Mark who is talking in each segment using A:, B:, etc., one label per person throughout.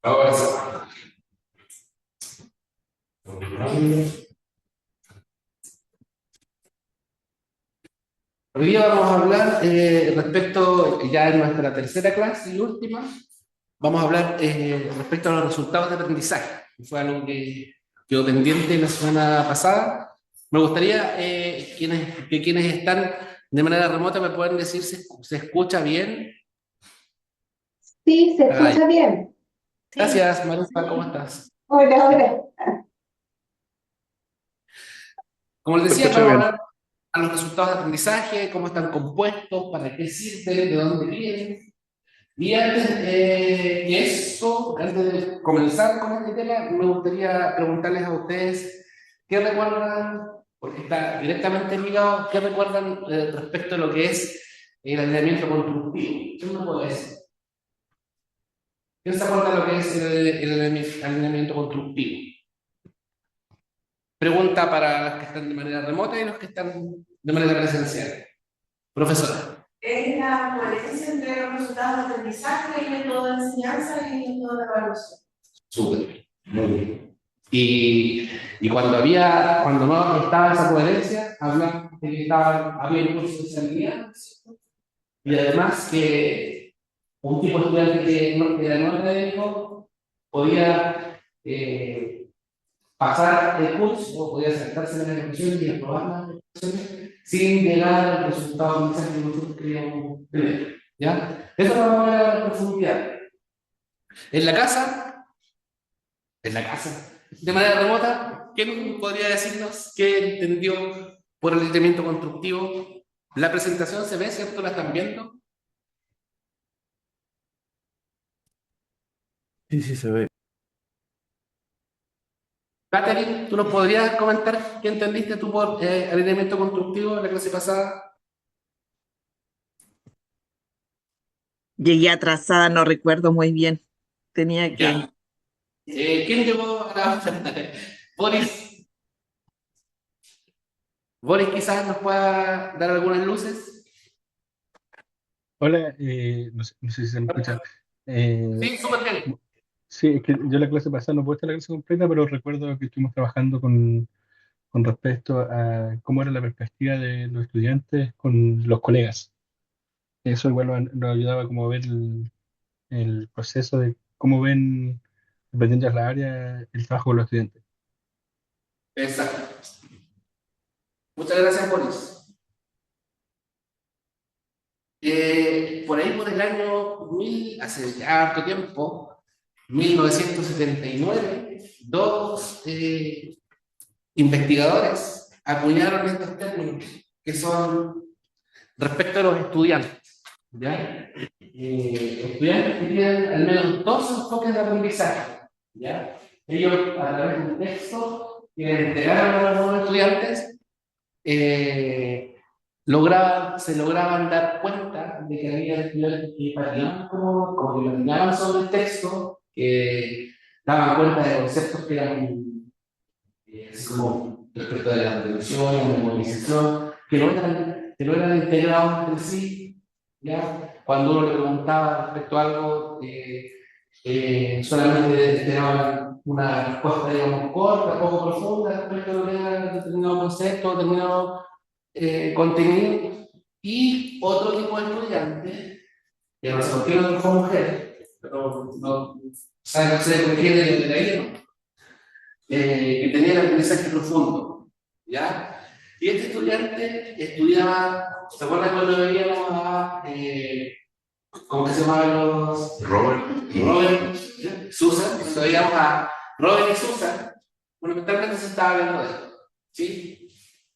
A: Ahora sí. Hoy día vamos a hablar respecto, ya en nuestra tercera clase y última, vamos a hablar respecto a los resultados de aprendizaje. Fue algo que quedó pendiente la semana pasada. Me gustaría que quienes están de manera remota me puedan decir si se escucha bien.
B: Sí, se
A: Ay,
B: escucha bien. Sí.
A: gracias, Marufa, ¿cómo estás?
B: Hola, hola.
A: Como les
C: Se
A: decía,
C: escucha
A: vamos a
C: bien.
A: hablar a los resultados de aprendizaje, cómo están compuestos, para qué sirven, de dónde vienen. Y antes que eso, antes de comenzar con este tema, me gustaría preguntarles a ustedes qué recuerdan, porque está directamente ligado, qué recuerdan respecto a lo que es el alineamiento constructivo. ¿Qué me puede decir? ¿Quién se acuerda de lo que es el alineamiento constructivo? Pregunta para los que están de manera remota y los que están de manera presencial. Profesora.
D: Es la coherencia entre los resultados de aprendizaje, el método de enseñanza y el método de evaluación.
A: Súper, muy bien. Y cuando no estaba esa coherencia, hablamos de que había un curso de especialidad, y además que un tipo de estudiante que era no académico podía pasar el curso, o podía saltarse las elecciones y aprobar las elecciones sin llegar al resultado inicial que nosotros queríamos tener. ¿Ya? Eso lo vamos a ver a la profundidad. En la casa, de manera remota, ¿quién podría decirnos qué entendió por el alineamiento constructivo? La presentación se ve, ¿cierto? ¿La están viendo?
C: Sí, sí, se ve.
A: Catherine, ¿tú nos podrías comentar qué entendiste tú por alineamiento constructivo en la clase pasada?
E: Llegué atrasada, no recuerdo muy bien. Tenía que...
A: Ya. ¿Quién llegó a la Boris? Boris quizás nos pueda dar algunas luces.
F: Hola, no sé si se me escucha. Eh,
A: Sí, súper bien.
F: sí, es que yo la clase pasada no pude estar la clase completa, pero recuerdo que estuvimos trabajando con respecto a cómo era la perspectiva de los estudiantes con los colegas. Eso igual nos ayudaba como a ver el proceso de cómo ven, dependiendo de la área, el trabajo con los estudiantes.
A: Exacto. Muchas gracias, Boris. Por ahí por el año 1000, hace ya harto tiempo, 1979, dos investigadores acuñaron estos términos que son respecto a los estudiantes. ¿Ya? Estudiantes que tienen al menos dos enfoques de aprendizaje. ¿Ya? Ellos, a través de un texto que entregaron a los nuevos estudiantes, se lograban dar cuenta de que había estudiantes que patinaban como que patinaban sobre el texto, que daban cuenta de conceptos que eran así como respecto de la atención, la memorización, que no eran integrados entre sí, ¿ya? Cuando uno le preguntaba respecto a algo, solamente esperaban una respuesta, digamos, corta, poco profunda respecto a lo que era determinado concepto, determinado contenido, y otro tipo de estudiante, que no sé por qué no fue mujer, pero no sé por qué de la ella, ¿no? Que tenía el aprendizaje profundo, ¿ya? Y este estudiante estudiaba, ¿se acuerdan cuando veíamos a, cómo que se llamaban los? Robert, Susan, cuando veíamos a Robert y Susan, fundamentalmente se estaba hablando de esto, ¿sí?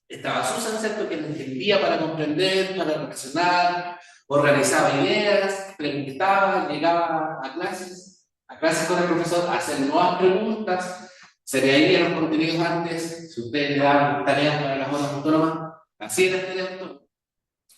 A: Estaba Susan, ¿cierto? Que entendía para comprender, para reflexionar, organizaba ideas, preguntaba, llegaba a clases con el profesor, a hacer nuevas preguntas, se leían los contenidos antes, si ustedes le daban tareas para las horas autónomas, hacía las tareas autónomas,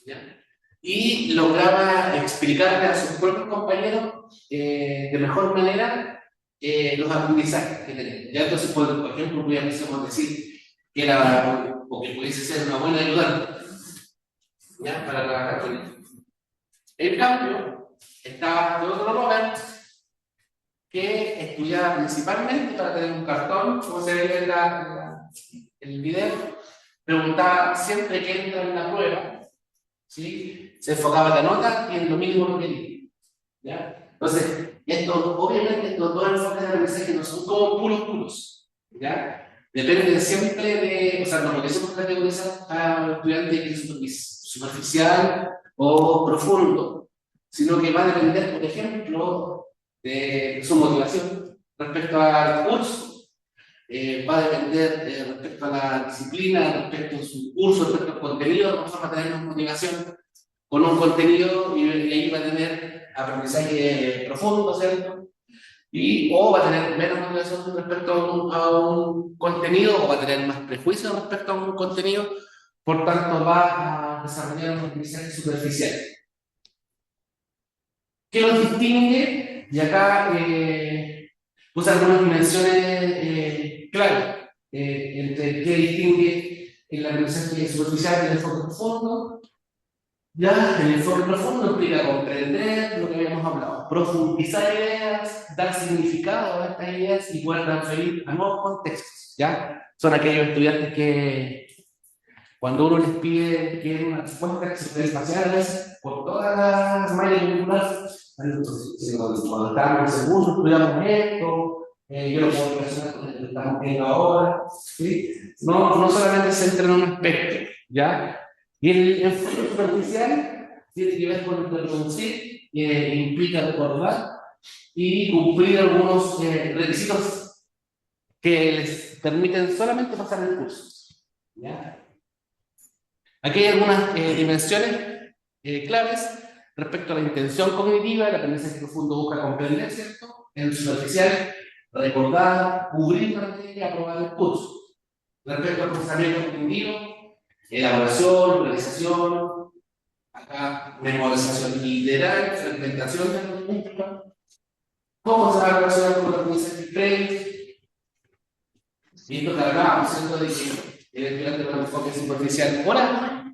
A: ¿ya? Y lograba explicarle a sus propios compañeros de mejor manera los aprendizajes que tenían. Ya entonces, por ejemplo, pudiésemos decir que era, o que pudiese ser una buena ayudante, ¿ya? Para trabajar con ellos. En cambio, estaba de otro Robert, que estudiaba principalmente para tener un cartón, como se ve en el video, preguntaba siempre que entra en la prueba, ¿sí? Se enfocaba en la nota y en lo mínimo que quería, ¿ya? Entonces, obviamente estos dos enfoques de aprendizaje no son como puros, ¿ya? Depende siempre de, o sea, no podemos categorizar a un estudiante que es superficial o profundo, sino que va a depender, por ejemplo, de su motivación respecto al curso, va a depender respecto a la disciplina, respecto a su curso, respecto al contenido. Nosotros vamos a tener una motivación con un contenido y ahí va a tener aprendizaje profundo, ¿cierto? O va a tener menos motivación respecto a un contenido, o va a tener más prejuicio respecto a un contenido, por tanto va a desarrollar un aprendizaje superficial. ¿Qué los distingue? Y acá puse algunas dimensiones clave entre qué distingue el aprendizaje superficial del enfoque profundo. Ya, el enfoque profundo implica comprender lo que habíamos hablado, profundizar ideas, dar significado a estas ideas y poder transferir a nuevos contextos. ¿Ya? Son aquellos estudiantes que, cuando uno les pide que den una respuesta espaciales por todas las mallas curriculares, cuando estábamos en segundo estudiamos esto, yo lo puedo relacionar con lo que estamos viendo ahora, ¿sí? No solamente se centra en un aspecto, ¿ya? Y el enfoque superficial tiene que ver con reproducir, que implica recordar y cumplir algunos requisitos que les permiten solamente pasar el curso, ¿ya? Aquí hay algunas dimensiones claves respecto a la intención cognitiva. El aprendizaje profundo busca comprender, ¿cierto? En el superficial, recordar, cubrir la materia y aprobar el curso. Respecto al procesamiento cognitivo, elaboración, realización, acá memorización literal, fragmentación de la música. ¿Cómo se va a relacionar con el aprendizaje previo? Y esto que hablábamos, ¿cierto? De que el estudiante con enfoque superficial oral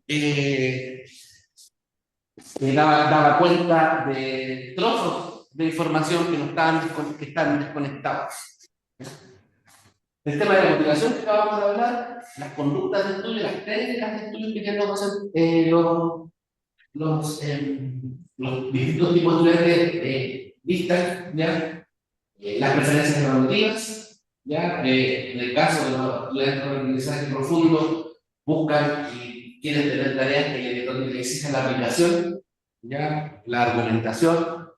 A: daba cuenta de trozos de información que están desconectados. El tema de la motivación que acabamos de hablar, las conductas de estudio, las técnicas de estudio que tienen los distintos tipos de estudiantes listan, ¿ya? Las preferencias evaluativas, ¿ya? En el caso de los estudiantes de aprendizaje profundo, buscan y quieren tener tareas donde le exigen la aplicación, ¿ya? La argumentación,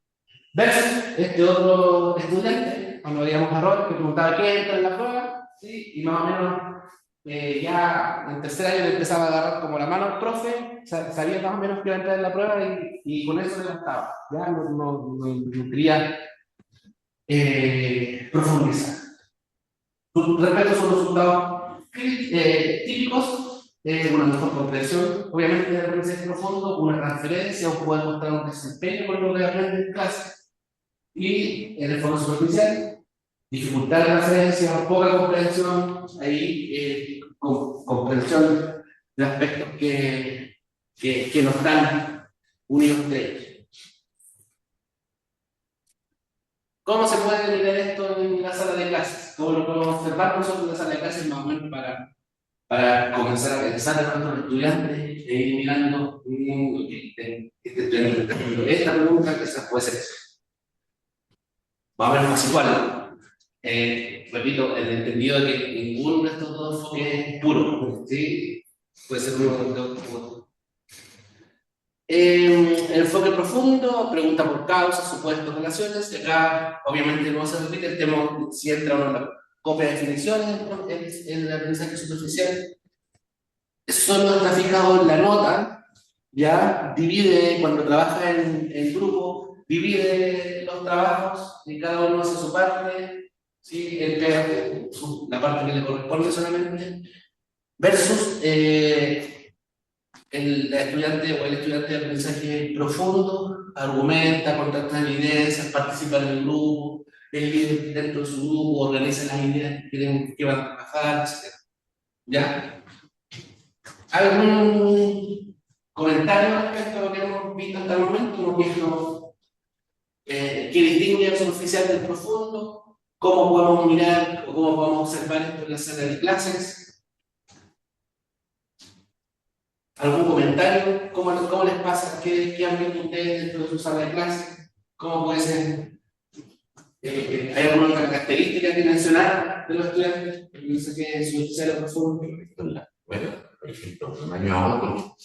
A: versus este otro estudiante, cuando veíamos a Rod, que preguntaba qué entra en la prueba, ¿sí? Y más o menos ya en tercer año le empezaba a agarrar como la mano al profe, sabía más o menos que iba a entrar en la prueba y con eso le bastaba, ya no quería profundizar. Respecto a sus resultados típicos, una mejor comprensión, obviamente de aprendizaje profundo, una transferencia o poder mostrar un desempeño con lo que aprende en clase. Y en el fondo superficial, dificultad de transferencia, poca comprensión, ahí comprensión de aspectos que no están unidos entre ellos. ¿Cómo se puede mirar esto en la sala de clases? ¿Cómo lo podemos observar nosotros en la sala de clases más o menos para comenzar a pensar a nuestros estudiantes e ir mirando esta pregunta, que esa puede ser eso? Más o menos más igual. Repito, el entendido de que ninguno de estos dos enfoques es puro, ¿sí? Puede ser uno de los dos. Enfoque profundo, pregunta por causas, supuestos, relaciones. Y acá, obviamente, no se repite el tema si entra o no la copia de definiciones en el aprendizaje superficial. Solo está fijado en la nota, ya divide, cuando trabaja en grupo, divide los trabajos y cada uno hace su parte, ¿sí? Él pega la parte que le corresponde solamente, versus el estudiante o el estudiante de aprendizaje profundo argumenta, contacta evidencias, participa en el grupo, el líder dentro de su grupo, organiza las ideas que van a trabajar, etc. ¿Ya? ¿Algún comentario respecto a lo que hemos visto hasta el momento? ¿Hemos visto qué qué distingue al superficial del profundo, cómo podemos mirar o cómo podemos observar esto en la sala de clases. ¿Algún comentario? ¿Cómo les pasa? ¿Qué han visto ustedes dentro de su sala de clases? ¿Cómo puede ser? ¿Hay alguna otra característica que mencionar de los estudiantes? No sé qué es superficial o profundo.
C: Bueno, por ejemplo, de un año a otro,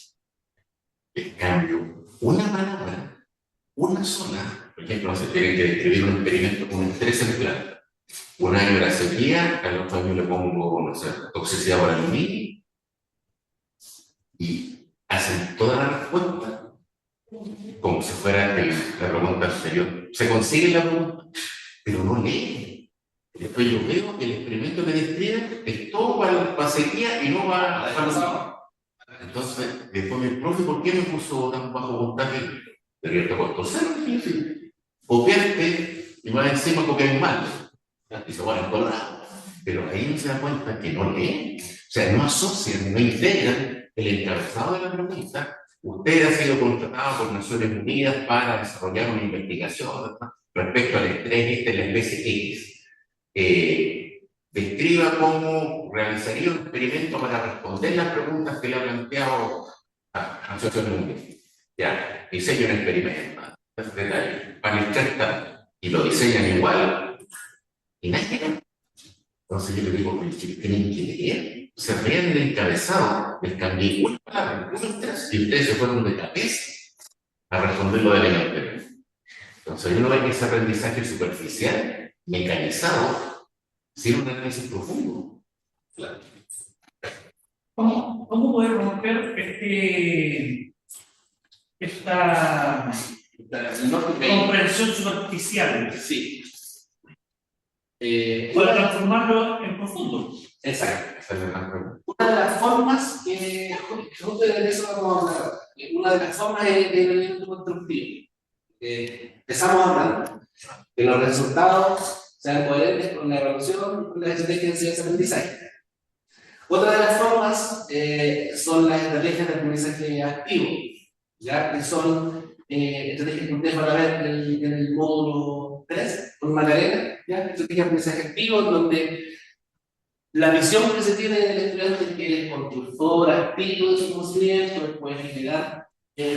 C: el cambio, una palabra, una sola. Por ejemplo, se tiene que describir un experimento con un estrés central. Un año era sequía, al otro año le pongo, no sé, toxicidad por aluminio, y hacen toda la respuesta como si fuera la pregunta anterior. Se consigue la pregunta, pero no lee. Después yo veo que el experimento que describe es todo para sequía y no para avanzado. Entonces, después me profe, ¿por qué me puso tan bajo puntaje? Debería estar puesto cero, difícil. Copiaste y más encima copias mal. Dice, bueno, en colorado. Pero ahí no se da cuenta que no lee. O sea, no asocian, no integran el encabezado de la pregunta. Usted ha sido contratado por Naciones Unidas para desarrollar una investigación, ¿no?, respecto al estrés de la especie X. Describa cómo realizaría un experimento para responder las preguntas que le ha planteado a Naciones Unidas. Ya, diseña un experimento, para el test, y lo diseñan igual, y nadie. Entonces yo le digo, tienen que leer, se ríen del encabezado, del cambio una palabra, y ustedes se fueron de cabeza a responder lo del año anterior. Entonces uno ve que ese aprendizaje superficial, mecanizado, sin un análisis profundo. Claro.
G: ¿Cómo poder romper esta comprensión superficial?
A: Sí.
G: Para transformarlo en profundo.
A: Exacto. Una de las formas que justo de eso vamos a hablar. Una de las formas es el elemento constructivo. Empezamos hablando que los resultados sean coherentes con la evaluación, con las estrategias de enseñanza y aprendizaje. Otra de las formas son las estrategias de aprendizaje activo, ¿ya? Que son estrategias que ustedes van a ver en el módulo 3, con Macarena, ¿ya? Estrategias de aprendizaje activo, donde la visión que se tiene del estudiante es que es consultor activo de su conocimiento, después generar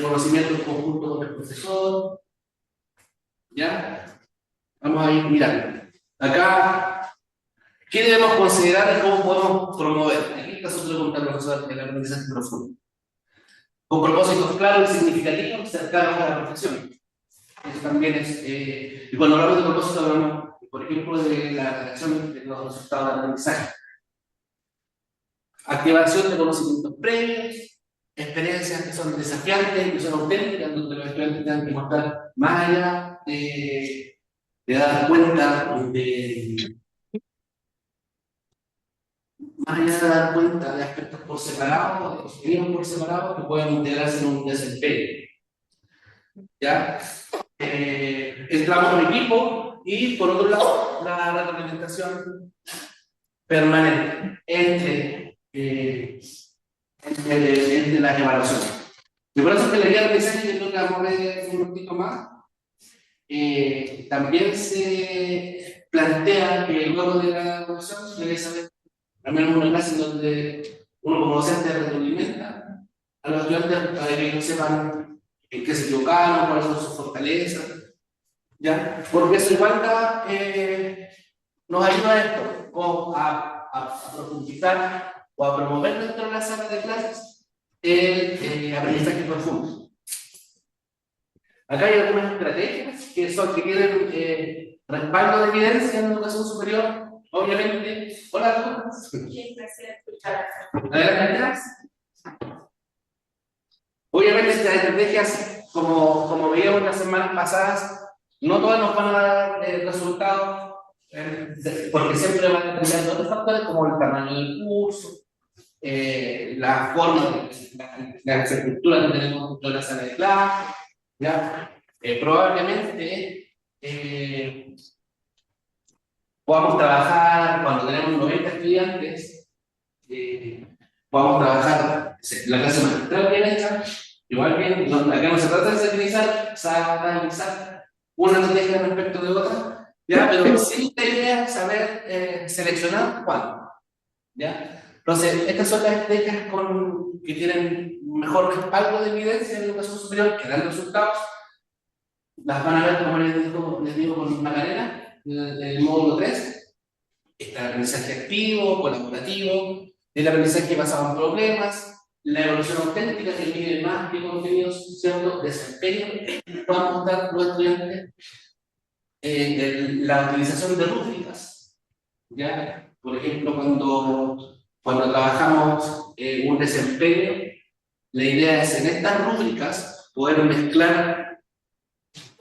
A: conocimiento en conjunto con el profesor, ¿ya? Vamos a ir mirando. Acá, ¿qué debemos considerar y cómo podemos promover? Aquí está su pregunta, profesor, del aprendizaje profundo. Con propósitos claros y significativos cercanos a la profesión. Eso también es. Y cuando hablamos de propósito, hablamos, por ejemplo, de la redacción de los resultados de aprendizaje. Activación de conocimientos previos, experiencias que son desafiantes, que son auténticas, donde los estudiantes tengan que mostrar más allá de dar cuenta más allá de dar cuenta de aspectos por separado, de contenidos por separado, que pueden integrarse en un desempeño. ¿Ya? El trabajo en equipo y, por otro lado, la retroalimentación permanente entre las evaluaciones. Y por eso es que la guía de diseño, yo creo que vamos a ver un poquito más, también se plantea que luego de la evaluación se debe saber al menos una clase donde uno como docente retroalimenta a los estudiantes para que ellos sepan en qué se equivocaron, cuáles son sus fortalezas, ¿ya? Porque eso igual nos ayuda a esto, a profundizar o a promover dentro de la sala de clases el aprendizaje profundo. Acá hay algunas estrategias que tienen respaldo de evidencia en la educación superior. Obviamente, hola, adelante. Obviamente estas estrategias, como veíamos las semanas pasadas, no todas nos van a dar resultados, porque siempre van a depender de otros factores como el tamaño del curso, la forma, la estructura que tenemos dentro de la sala de clase, ¿ya? Probablemente podamos trabajar, cuando tenemos 90 estudiantes, podamos trabajar la clase magistral bien hecha, igual bien, acá no se trata de satanizar, una estrategia respecto de otra, ¿ya? Pero sí la idea es saber seleccionar cuándo, ¿ya? Entonces, estas son las estrategias que tienen mejor respaldo de evidencia en la educación superior, que dan resultados. Las van a ver, como les digo con Macarena, en el módulo 3. Está el aprendizaje activo, colaborativo, el aprendizaje basado en problemas, la evaluación auténtica, que mide más que contenidos, ¿cierto? Desempeño, puedan mostrar los estudiantes, la utilización de rúbricas, ¿ya? Por ejemplo, cuando trabajamos un desempeño, la idea es en estas rúbricas poder mezclar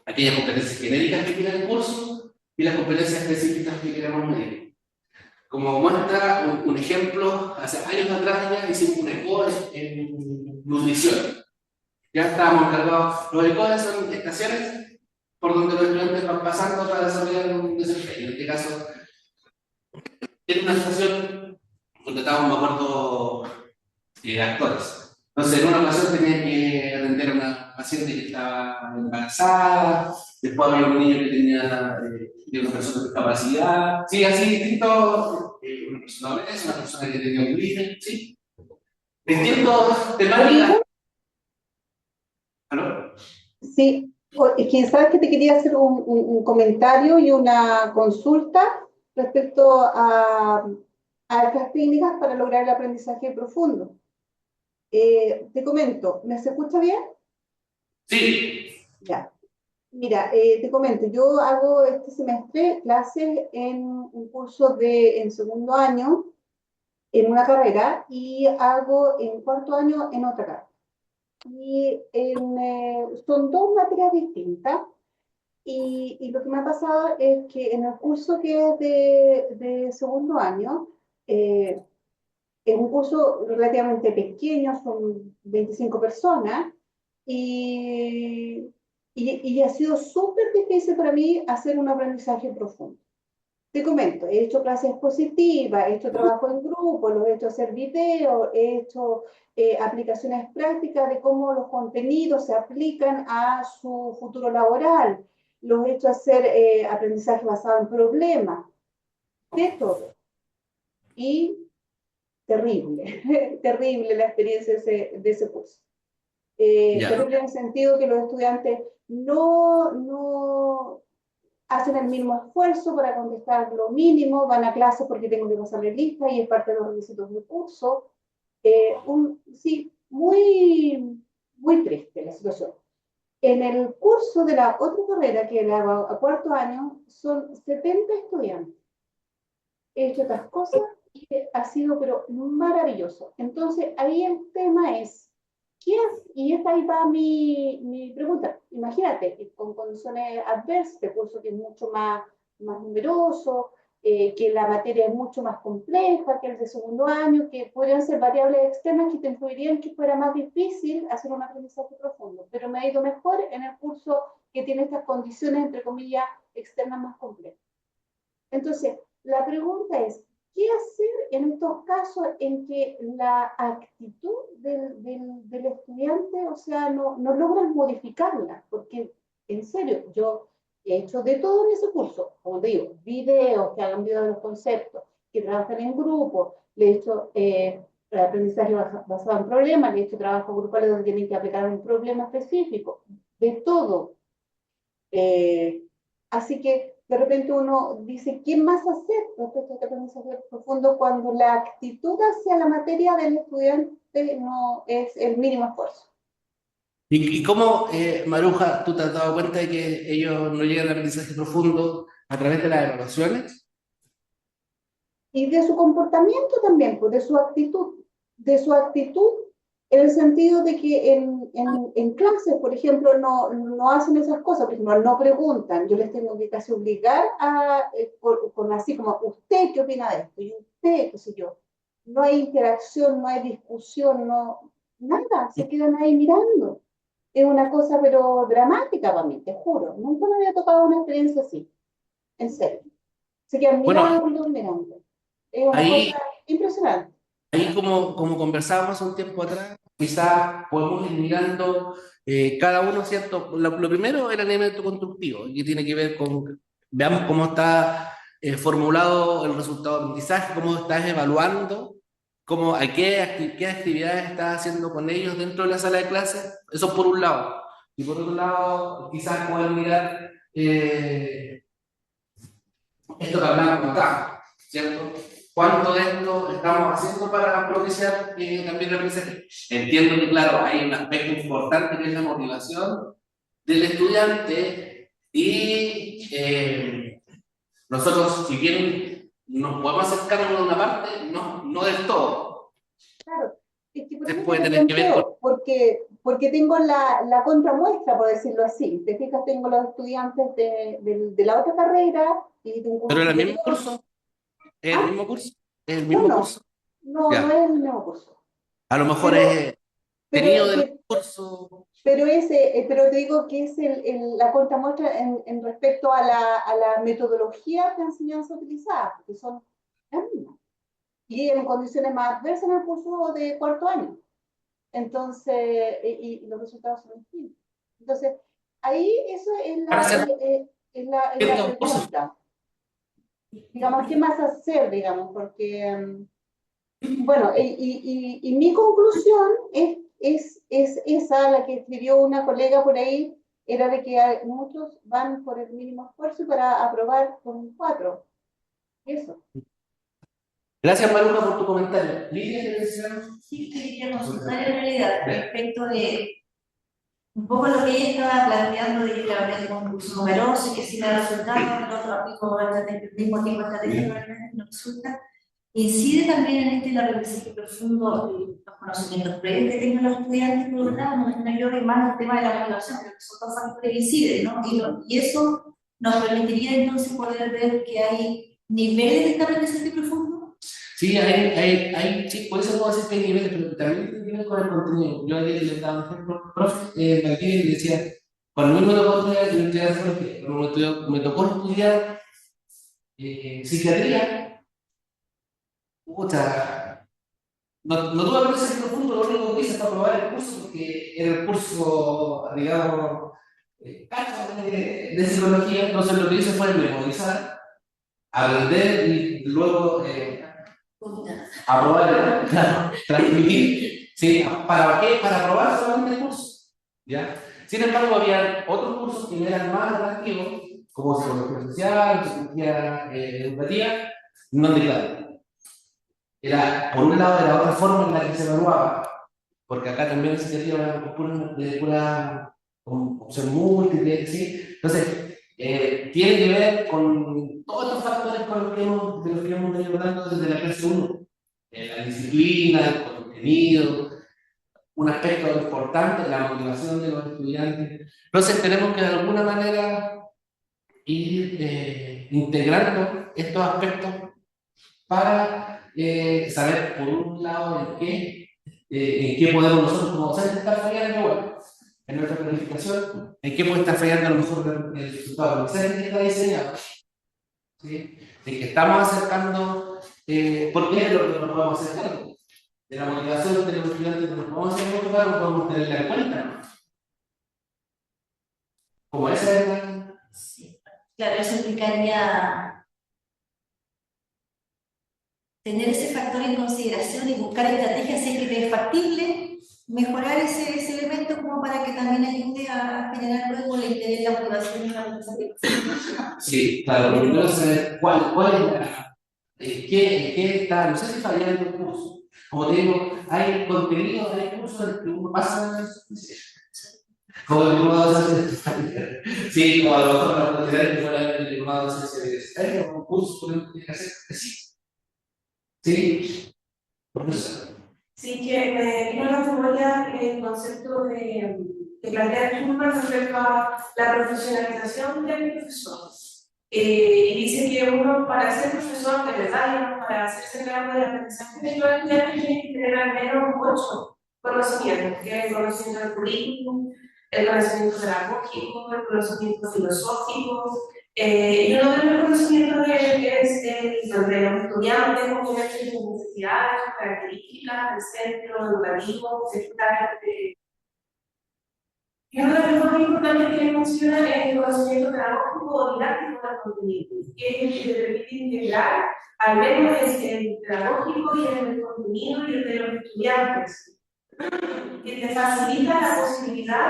A: aquellas competencias genéricas que tiene el curso y las competencias específicas que queremos medir. Como muestra un ejemplo, hace años atrás ya hicimos un ECO en nutrición. Ya estábamos encargados, los ECO son estaciones por donde los estudiantes van pasando para desarrollar un desempeño. En este caso, en una estación contratábamos, me acuerdo, actores. Entonces, en una ocasión tenía que atender a una paciente que estaba embarazada, después había un niño que tenía una persona con discapacidad, sí, así distinto, una persona obesa, una persona que tenía un gripe, sí. Distintos temáticas. ¿Aló?
B: Sí, es que sabes que te quería hacer un comentario y una consulta respecto a estas técnicas para lograr el aprendizaje profundo. Te comento, ¿me se escucha bien?
A: Sí.
B: Ya. Mira, te comento, yo hago este semestre clases en un curso en segundo año, en una carrera, y hago en cuarto año en otra carrera. Y son dos materias distintas, y lo que me ha pasado es que en el curso que es de segundo año, es un curso relativamente pequeño, son 25 personas, y ha sido súper difícil para mí hacer un aprendizaje profundo. Te comento, he hecho clases expositivas, he hecho trabajo en grupo, los he hecho hacer videos, he hecho aplicaciones prácticas de cómo los contenidos se aplican a su futuro laboral, los he hecho hacer aprendizaje basado en problemas, de todo. Y terrible, terrible la experiencia de ese curso. Terrible en el sentido que los estudiantes no hacen el mismo esfuerzo para contestar lo mínimo, van a clases porque tengo que pasarle lista y es parte de los requisitos del curso. Sí, muy, muy triste la situación. En el curso de la otra carrera, que era a cuarto año, son 70 estudiantes. He hecho otras cosas y ha sido pero maravilloso. Entonces, ahí el tema es, y ahí va mi pregunta. Imagínate, con condiciones adversas, este curso que es mucho más numeroso, que la materia es mucho más compleja que el de segundo año, que podrían ser variables externas que te influirían que fuera más difícil hacer un aprendizaje profundo. Pero me ha ido mejor en el curso que tiene estas condiciones, entre comillas, externas más complejas. Entonces, la pregunta es, ¿qué hacer en estos casos en que la actitud del estudiante, o sea, no logran modificarla? Porque, en serio, yo he hecho de todo en ese curso, como te digo, videos que hagan video de los conceptos, que trabajan en grupo, le he hecho aprendizaje basado en problemas, le he hecho trabajo grupal donde tienen que aplicar un problema específico, de todo. Así que de repente uno dice, ¿qué más hacer respecto a este aprendizaje profundo cuando la actitud hacia la materia del estudiante no es el mínimo esfuerzo?
A: ¿Y cómo, Maruja, tú te has dado cuenta de que ellos no llegan al aprendizaje profundo a través de las evaluaciones?
B: Y de su comportamiento también, pues de su actitud en el sentido de que en clases, por ejemplo, no hacen esas cosas, por ejemplo, no preguntan, yo les tengo que casi obligar con así como, ¿usted qué opina de esto? Y usted, qué sé yo. No hay interacción, no hay discusión, nada, se quedan ahí mirando. Es una cosa pero dramática para mí, te juro. Nunca me había tocado una experiencia así, en serio. Se quedan mirando. Es una cosa impresionante.
A: Ahí como conversábamos un tiempo atrás, quizás podemos ir mirando cada uno, ¿cierto? Lo primero, el elemento constructivo, y tiene que ver con, veamos cómo está formulado el resultado de aprendizaje, cómo estás evaluando, cómo, qué actividades estás haciendo con ellos dentro de la sala de clases, eso por un lado. Y por otro lado, quizás poder mirar esto que hablamos acá, ¿cierto? ¿Cuánto de esto estamos haciendo para propiciar también el aprendizaje? Entiendo que, claro, hay un aspecto importante que es la motivación del estudiante y nosotros, si bien nos podemos hacer cargo de una parte, no del todo.
B: Claro, es que por
A: Se
B: eso
A: puede
B: te
A: tener que ver con...
B: planteo, porque tengo la contramuestra, por decirlo así. Te fijas, tengo los estudiantes de la otra carrera y tengo
A: ¿Pero
B: unos
A: era el mismo
B: superiores.
A: curso? ¿Es el mismo curso? ¿Es el
B: No,
A: mismo
B: no,
A: curso?
B: no
A: Ya.
B: es el mismo curso.
A: A lo mejor
B: Pero,
A: es
B: pero,
A: tenido del curso...
B: pero te digo que es la contramuestra en respecto a la metodología de enseñanza utilizada, porque son las mismas. Y en condiciones más adversas en el curso de cuarto año. Entonces, y los resultados son distintos. Entonces, ahí eso
A: Para hacer
B: es la
A: ciertos cursos.
B: pregunta. Digamos, ¿qué más hacer, digamos? Porque, bueno, y mi conclusión es esa, la que escribió una colega por ahí, era de que muchos van por el mínimo esfuerzo para aprobar con un 4. Eso.
A: Gracias, Maruja, por tu comentario. Lidia, ¿quieres decir algo?
H: Sí, que quería consultar en realidad respecto de un poco lo que ella estaba planteando de que realmente con un curso numeroso y que si da resultados, el otro aplico el mismo tipo de estrategia que realmente no resulta. Incide también en la aprendizaje profundo los conocimientos previos que tengan los estudiantes, por un lado, no yo y más el tema de la motivación, creo que son dos factores que inciden, ¿no? Y eso nos permitiría entonces poder ver que hay niveles de este aprendizaje profundo.
A: Sí, sí, por eso puedo decir que hay niveles, pero también tiene que ver con el contenido. Yo ayer les daba un ejemplo, profe, aquí le decía, cuando a mí me tocó estudiar, yo estudié psicología, pero me tocó estudiar psiquiatría, puta, no tuve aprendizaje profundo, lo único que hice fue aprobar el curso, porque era el curso, digamos, cacho de psicología, entonces lo que hice fue memorizar, aprender y luego aprobar, claro, transmitir, ¿sí? ¿Para qué? Para aprobar solamente el curso, ¿ya? Sin embargo, había otros cursos que eran más atractivos, como psicología social, psicología educativa, no claro. Era, por un lado, era otra forma en la que se evaluaba, porque acá también se quería de pura opción múltiple, ¿sí? Entonces, tiene que ver con todos estos factores con de los que hemos venido hablando desde la clase 1. La disciplina, el contenido, un aspecto importante, la motivación de los estudiantes. Entonces, tenemos que de alguna manera ir integrando estos aspectos para saber, por un lado, en qué podemos nosotros como docentes estar fallando igual en nuestra planificación, en qué puede estar fallando a lo mejor el resultado que está diseñado, ¿sí? En que estamos acercando, porque es lo que nos podemos acercar, de la motivación de los estudiantes que nos podemos acercar, podemos tenerla en cuenta, ¿no? Como esa es la...
H: Sí. Claro, eso implicaría tener ese factor en consideración y buscar estrategias si es que es factible, mejorar ese elemento como para que también ayude a generar luego el interés y la motivación de la organización.
A: Sí, claro, lo primero es saber cuál es la... ¿Qué está? No sé si fallando el curso. Como te digo, hay contenido, hay cursos que uno pasa... Como el diplomado de ciencias. Sí, como a lo mejor la oportunidad que fuera el diplomado de ciencias universitarias, un curso que uno tiene que hacer así. Sí, profesor.
D: Sí, que me vino a la memoria el concepto que plantea Schumann respecto a la profesionalización del profesor. Y dice que uno, para ser profesor de verdad, para hacerse cargo del aprendizaje de los estudiantes, tiene que tener al menos 8 conocimientos, que es el conocimiento del currículum, el conocimiento pedagógico, el conocimiento filosófico, Y uno de los reconocimientos es el de los estudiantes con diversas necesidades, características del centro educativo, y uno de los más importantes que menciona es el conocimiento pedagógico o didáctico del contenido, que es el que te permite integrar al menos el pedagógico y el contenido y el de los estudiantes, que te facilita la posibilidad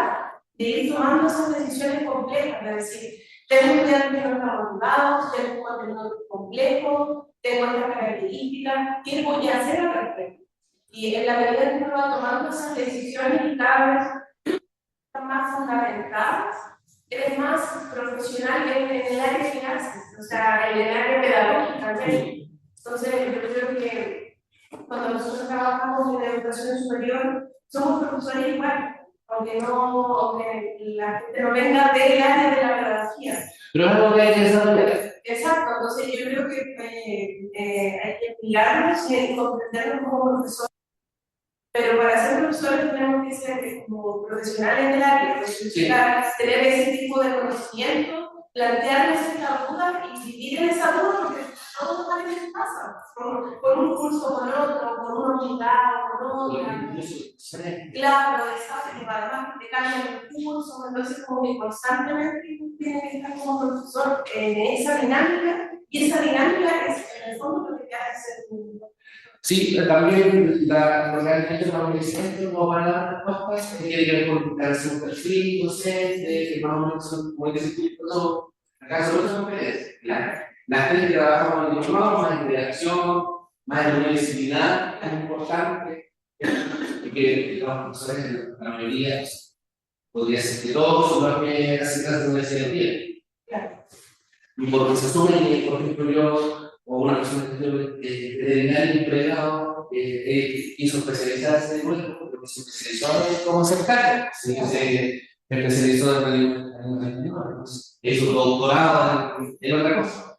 D: de ir tomando esas decisiones complejas, es decir, tengo estudiantes que no están motivados, tengo un contenido complejo, tengo estas características, ¿qué voy a hacer al respecto? Y en la medida que uno va tomando esas decisiones y cada vez más fundamentadas, eres más profesional en el área que haces, o sea, en el área pedagógica también. Entonces, yo creo que cuando nosotros trabajamos en la educación superior, somos profesores igual, aunque la gente no venga del área de la pedagogía.
A: Pero es algo que hay que desarrollar.
D: Exacto, entonces yo creo que hay que mirarnos y comprendernos como profesores. Pero para ser profesores tenemos que ser como profesionales del área, tener ese tipo de conocimiento, plantearles esta duda y vivir en esa duda, porque todos los años pasa, con un curso, con otro, con una unidad, con otra. Claro, exacto, además que te cambian el curso, entonces como que constantemente tienes que estar como profesor en esa dinámica, y esa dinámica es en el fondo lo que te hace ser un.
A: Sí, también realmente la universidad no van a dar respuestas que tiene que ver con hacer un perfil docente, que más o menos son muy disciplinados. Acá solo son mujeres. La gente que trabaja con el diplomado, más en redacción, más en universidad, es importante que los profesores, la mayoría, podría ser que todos son los que hacen clases de universidad de día. Y porque se asume que, por ejemplo, yo o una persona que veterinario empleado quiso especializarse de nuevo, porque se especializó en cómo hacer carne, se especializó en animales, hizo doctorado en otra cosa.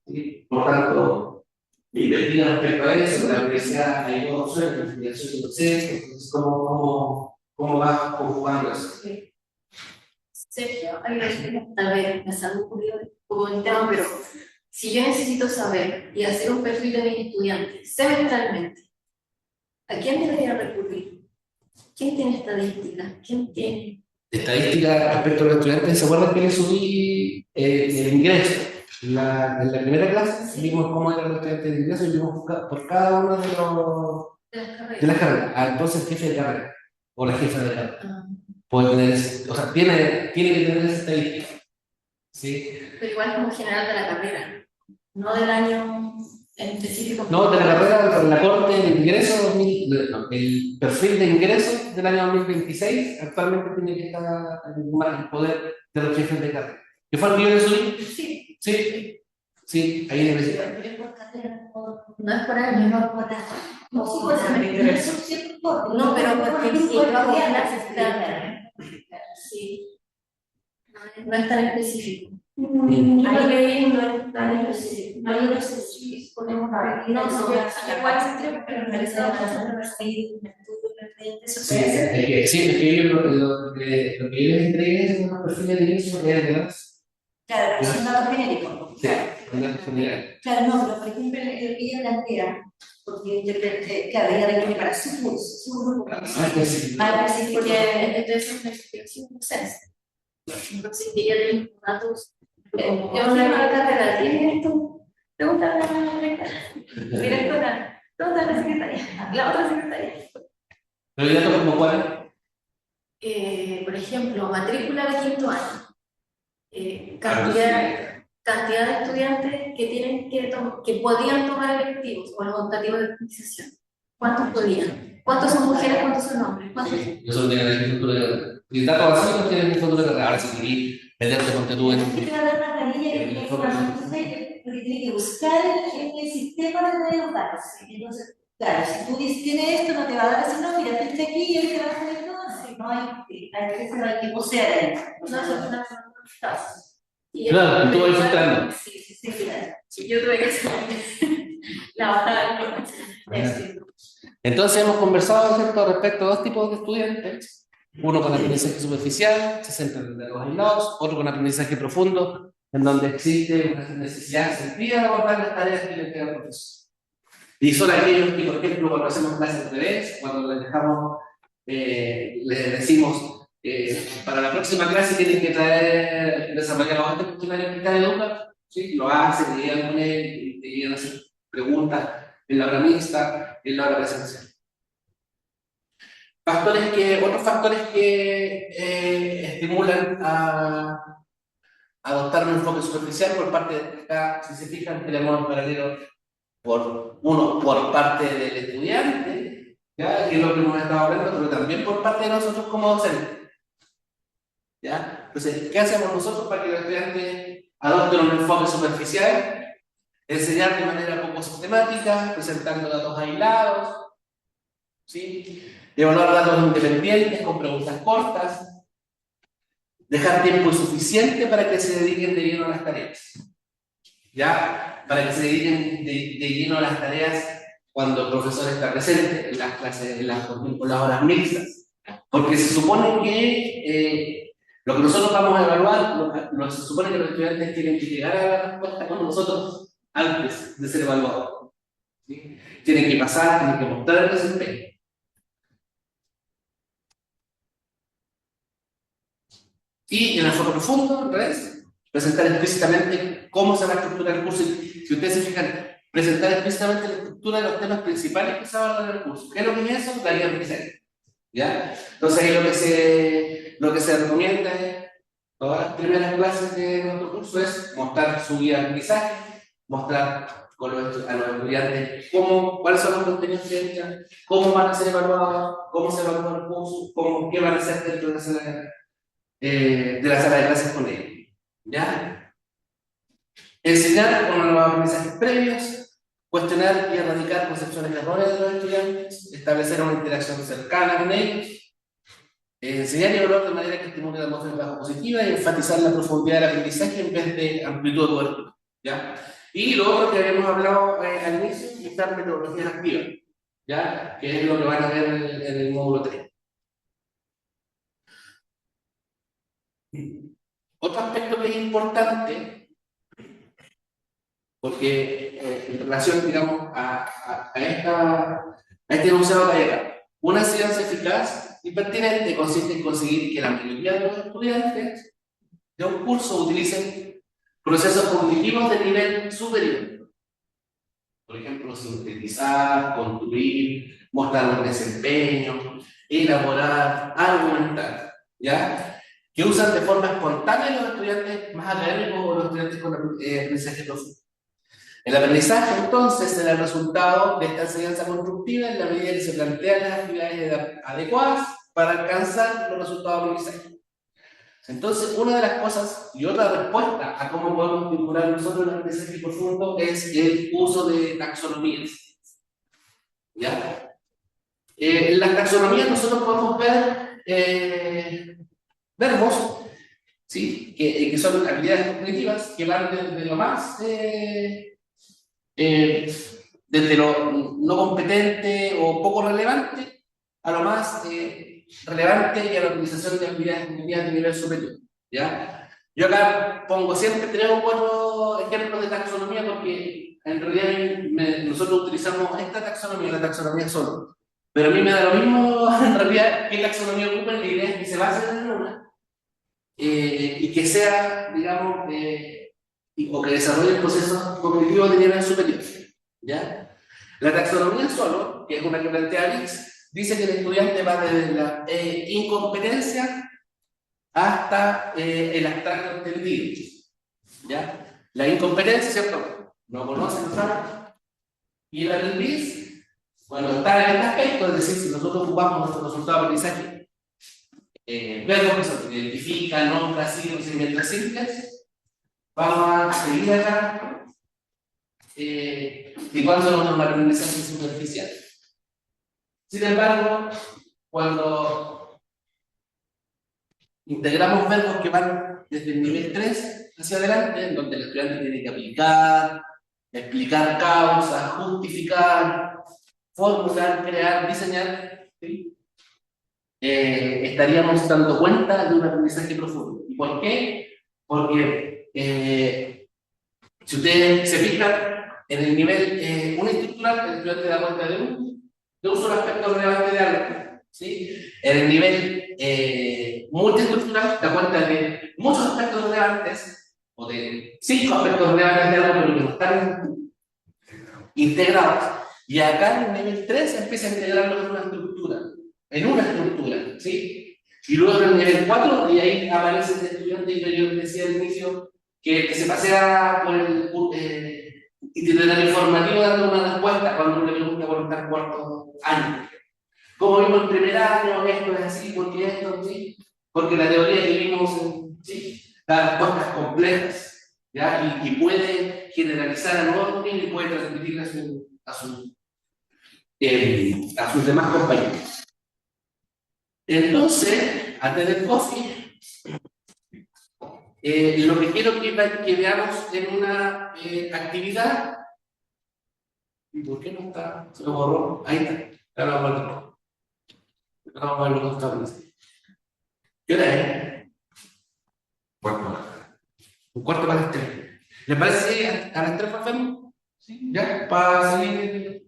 A: ¿Sí? Por tanto, investiga respecto a eso, la universidad hay dos opciones, la investigación y docente, entonces, ¿cómo va conjugando eso?
H: Sergio, a ver, me sale un poco el tema, pero si yo necesito saber y hacer un perfil de mis estudiantes semestralmente, ¿a quién debería recurrir? ¿Quién tiene estadísticas? ¿Quién tiene?
A: Estadística respecto a los estudiantes, ¿se acuerdan que les subí el ingreso? En la primera clase vimos cómo eran los estudiantes de ingreso y vimos por cada uno de las carreras. Entonces, el jefe de carrera o la jefa de carrera puede tener, o sea, tiene que tener esa estadística. ¿Sí?
H: Pero igual como general de la carrera, no del año en específico.
A: No, de la carrera, la corte de ingreso, el perfil de ingreso del año 2026 actualmente tiene que estar en el poder de los jefes de carrera. ¿Qué fue lo que yo le subí?
H: Sí.
A: Sí. Sí, ahí le decía.
H: No es por año, no es por año. No, sí, por año. No, pero porque si yo hago clases, sí. No es tan específico. Ahí le vi, no es tan específico. No, yo no sé si podemos ver. No, igual se cree que me parece
A: Sí, es que yo lo que yo les entregué es una perfil de ingreso que es de las.
H: Claro, es un dato genérico.
A: Sí, un dato general.
H: Claro, no, pero por ejemplo, ella plantea, porque yo claro, ella tiene que preparar su curso, su grupo. Porque entonces es una explicación de docente. Entonces, ella tiene datos. Yo una carrera, ¿tiene esto? Pregúntale a la directora, pregúntale a la secretaria, la otra secretaria.
A: ¿Pero hay datos como cuáles?
H: Por ejemplo, matrícula de quinto año. Cantidad de estudiantes que tienen que podían tomar electivos o los optativos de optimización. ¿Cuántos podían? ¿Cuántos son mujeres? ¿Cuántos son hombres?
A: Sí, eso tiene que ver con el y datos así no tienen el futuro de carrera. Ahora, si queréis meterte con tu en
H: porque tiene que buscar en el sistema de tener los datos. Entonces, claro, si tú tienes esto, no te va a dar así, no, mira, este aquí y ahí te va a poner todo. No hay que poseer ahí. No, son casos.
A: Claro, tú vas filtrando.
H: Sí, claro. Yo tuve que hacer la batalla.
A: Entonces hemos conversado, ¿cierto?, respecto a dos tipos de estudiantes. Uno con aprendizaje superficial, se centra en los aislados, otro con aprendizaje profundo, en donde existe una necesidad sentida de abordar las tareas que le entrega el profesor. Y son aquellos que, por ejemplo, cuando hacemos clases al revés, cuando les dejamos, les decimos, para la próxima clase tienen que traer, desarrollar aguantes cuestionarios que cada educa, ¿sí? Lo hacen, llegan con él, y te llegan a hacer preguntas en la hora mixta, en la hora presencial. Otros factores que estimulan a adoptar un enfoque superficial por parte de acá, si se fijan, tenemos en paralelo por parte del estudiante, ¿ya? Que es lo que hemos estado hablando, pero también por parte de nosotros como docentes. ¿Ya? Entonces, ¿qué hacemos nosotros para que los estudiantes adopten un enfoque superficial? Enseñar de manera poco sistemática, presentando datos aislados, ¿sí? Evaluar datos independientes con preguntas cortas, dejar tiempo suficiente para que se dediquen de lleno a las tareas. ¿Ya? Para que se dediquen de lleno a las tareas cuando el profesor está presente en las clases, en las horas mixtas. Porque se supone que lo que nosotros vamos a evaluar, se supone que los estudiantes tienen que llegar a la respuesta con nosotros antes de ser evaluados. ¿Sí? Tienen que pasar, tienen que mostrar el desempeño. Y en el enfoque profundo, al revés, presentar explícitamente cómo se va a estructurar el curso. Y si ustedes se fijan, presentar explícitamente la estructura de los temas principales que se abordan en el curso. ¿Qué es lo que es eso? La guía de aprendizaje. ¿Ya? Entonces ahí lo que se recomienda es, todas las primeras clases de nuestro curso es mostrar su guía de aprendizaje, mostrar a los estudiantes cuáles son los contenidos que entran, cómo van a ser evaluados, cómo se evalúa el curso, qué van a hacer dentro de la sala de clases con ellos. ¿Ya? Enseñar con los aprendizajes previos, cuestionar y erradicar concepciones erróneas de los estudiantes, establecer una interacción cercana con ellos, enseñar y evaluar de manera que estimule la atmósfera de trabajo positiva y enfatizar la profundidad del aprendizaje en vez de amplitud de cobertura. ¿Ya? Y lo otro que habíamos hablado al inicio, utilizar metodologías activas, ¿ya? Que es lo que van a ver en el módulo 3. Otro aspecto que es importante, porque en relación, digamos, a este enunciado de acá, una enseñanza eficaz y pertinente consiste en conseguir que la mayoría de los estudiantes de un curso utilicen procesos cognitivos de nivel superior. Por ejemplo, sintetizar, construir, mostrar un desempeño, elaborar, argumentar, ¿ya? Que usan de forma espontánea los estudiantes más académicos o los estudiantes con aprendizaje profundo. El aprendizaje, entonces, será el resultado de esta enseñanza constructiva en la medida que se plantean las actividades adecuadas para alcanzar los resultados de aprendizaje. Entonces, una de las cosas y otra respuesta a cómo podemos vincular nosotros el aprendizaje profundo es el uso de taxonomías. ¿Ya? En las taxonomías nosotros podemos ver verbos, ¿sí? que son habilidades cognitivas que van desde lo más desde lo no competente o poco relevante a lo más relevante y a la utilización de habilidades cognitivas de nivel superior. ¿Ya? Yo acá pongo siempre 3 o 4 ejemplos de taxonomía porque en realidad nosotros utilizamos esta taxonomía, la taxonomía solo. Pero a mí me da lo mismo en realidad qué taxonomía ocupen, la idea es que se base en una y que sea, digamos, o que desarrolle procesos cognitivos de nivel superior. ¿Ya? La taxonomía solo, que es una que plantea Vix, dice que el estudiante va desde la incompetencia hasta el abstracto entendido. ¿Ya? La incompetencia, ¿cierto? No conoce, no sabe. Y el aprendiz, bueno, está en este aspecto, es decir, si nosotros ocupamos nuestro resultado de aprendizaje, verbos que se identifican, nombres, signos y letras simples, vamos a seguir acá, situándonos en una aprendizaje superficial. Sin embargo, cuando integramos verbos que van desde el nivel 3 hacia adelante, en donde el estudiante tiene que aplicar, explicar causas, justificar, formular, crear, diseñar, ¿sí? Estaríamos dando cuenta de un aprendizaje profundo. ¿Y por qué? Porque si ustedes se fijan, en el nivel uniestructural, el estudiante da cuenta de un solo aspecto relevante de algo, ¿sí? En el nivel multiestructural da cuenta de muchos aspectos relevantes, o de 5 aspectos relevantes de algo, pero que no están integrados. Y acá en el nivel 3 se empieza a integrarlo en una estructura, ¿sí? Y luego en el nivel 4, y ahí aparece el estudiante que yo les decía al inicio, que se pasea por el itinerario informativo dando una respuesta cuando uno le pregunta por estar cuarto año. Como vimos en primer año, esto es así, porque esto, ¿sí? Porque la teoría que vimos, ¿sí? Da respuestas complejas, ¿ya? Y puede generalizar a nuevos niños y puede transmitirle a sus demás compañeros. Entonces, antes del coffee, lo que quiero que veamos en una actividad. ¿Y por qué no está? Se lo borró. Ahí está. Ahora vamos a verlo. Vamos a ver los estables. ¿Qué hora es? Un cuarto para las 3. ¿Le parece que a las 3 pasamos? Sí. ¿Ya? Para seguir.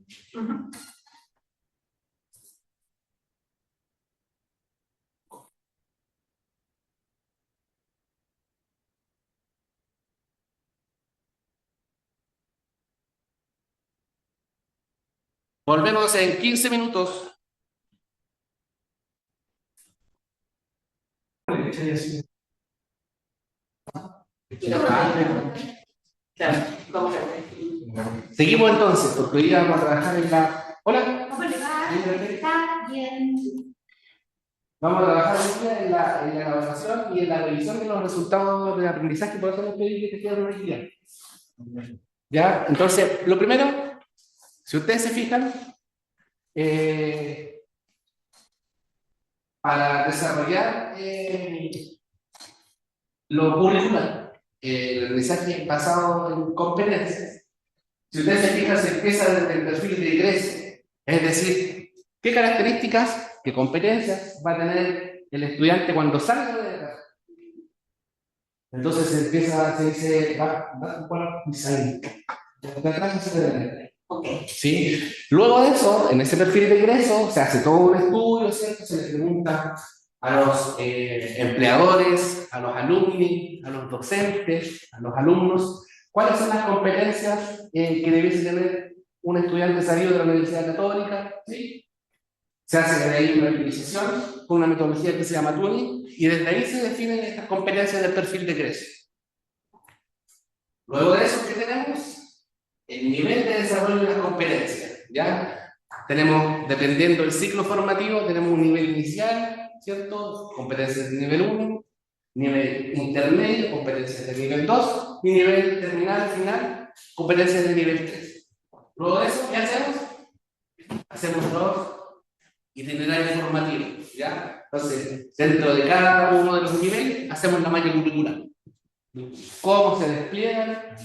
A: Volvemos en 15 minutos. Seguimos entonces, porque hoy vamos a trabajar en la... Hola.
H: ¿Cómo le va? ¿Está bien?
A: Vamos a trabajar hoy día en la elaboración y en la revisión de los resultados del aprendizaje, por eso les pedí que te quieran una guía. ¿Ya? Entonces, lo primero, si ustedes se fijan, para desarrollar lo curricular, el aprendizaje basado en competencias, si ustedes se fijan, se empieza desde el perfil de ingreso, es decir, qué características, qué competencias va a tener el estudiante cuando salga de la casa. Entonces se empieza, se dice, va a jugar y salir. ¿Sí? Luego de eso, en ese perfil de ingreso, se hace todo un estudio, ¿cierto? Se le pregunta a los empleadores, a los alumni, a los docentes, a los alumnos, cuáles son las competencias que debiese tener un estudiante salido de la Universidad Católica, ¿sí? Se hace de ahí una utilización con una metodología que se llama Turing, y desde ahí se definen estas competencias del perfil de ingreso. Luego de eso, ¿qué tenemos? El nivel de desarrollo de las competencias, ¿ya? Tenemos, dependiendo del ciclo formativo, tenemos un nivel inicial, ¿cierto? Competencias de nivel 1, nivel intermedio, competencias de nivel 2, y nivel terminal, final, competencias de nivel 3. Luego de eso, ¿qué hacemos? Hacemos los itinerarios formativos, ¿ya? Entonces, dentro de cada uno de los niveles, hacemos la malla curricular. Cómo se despliegan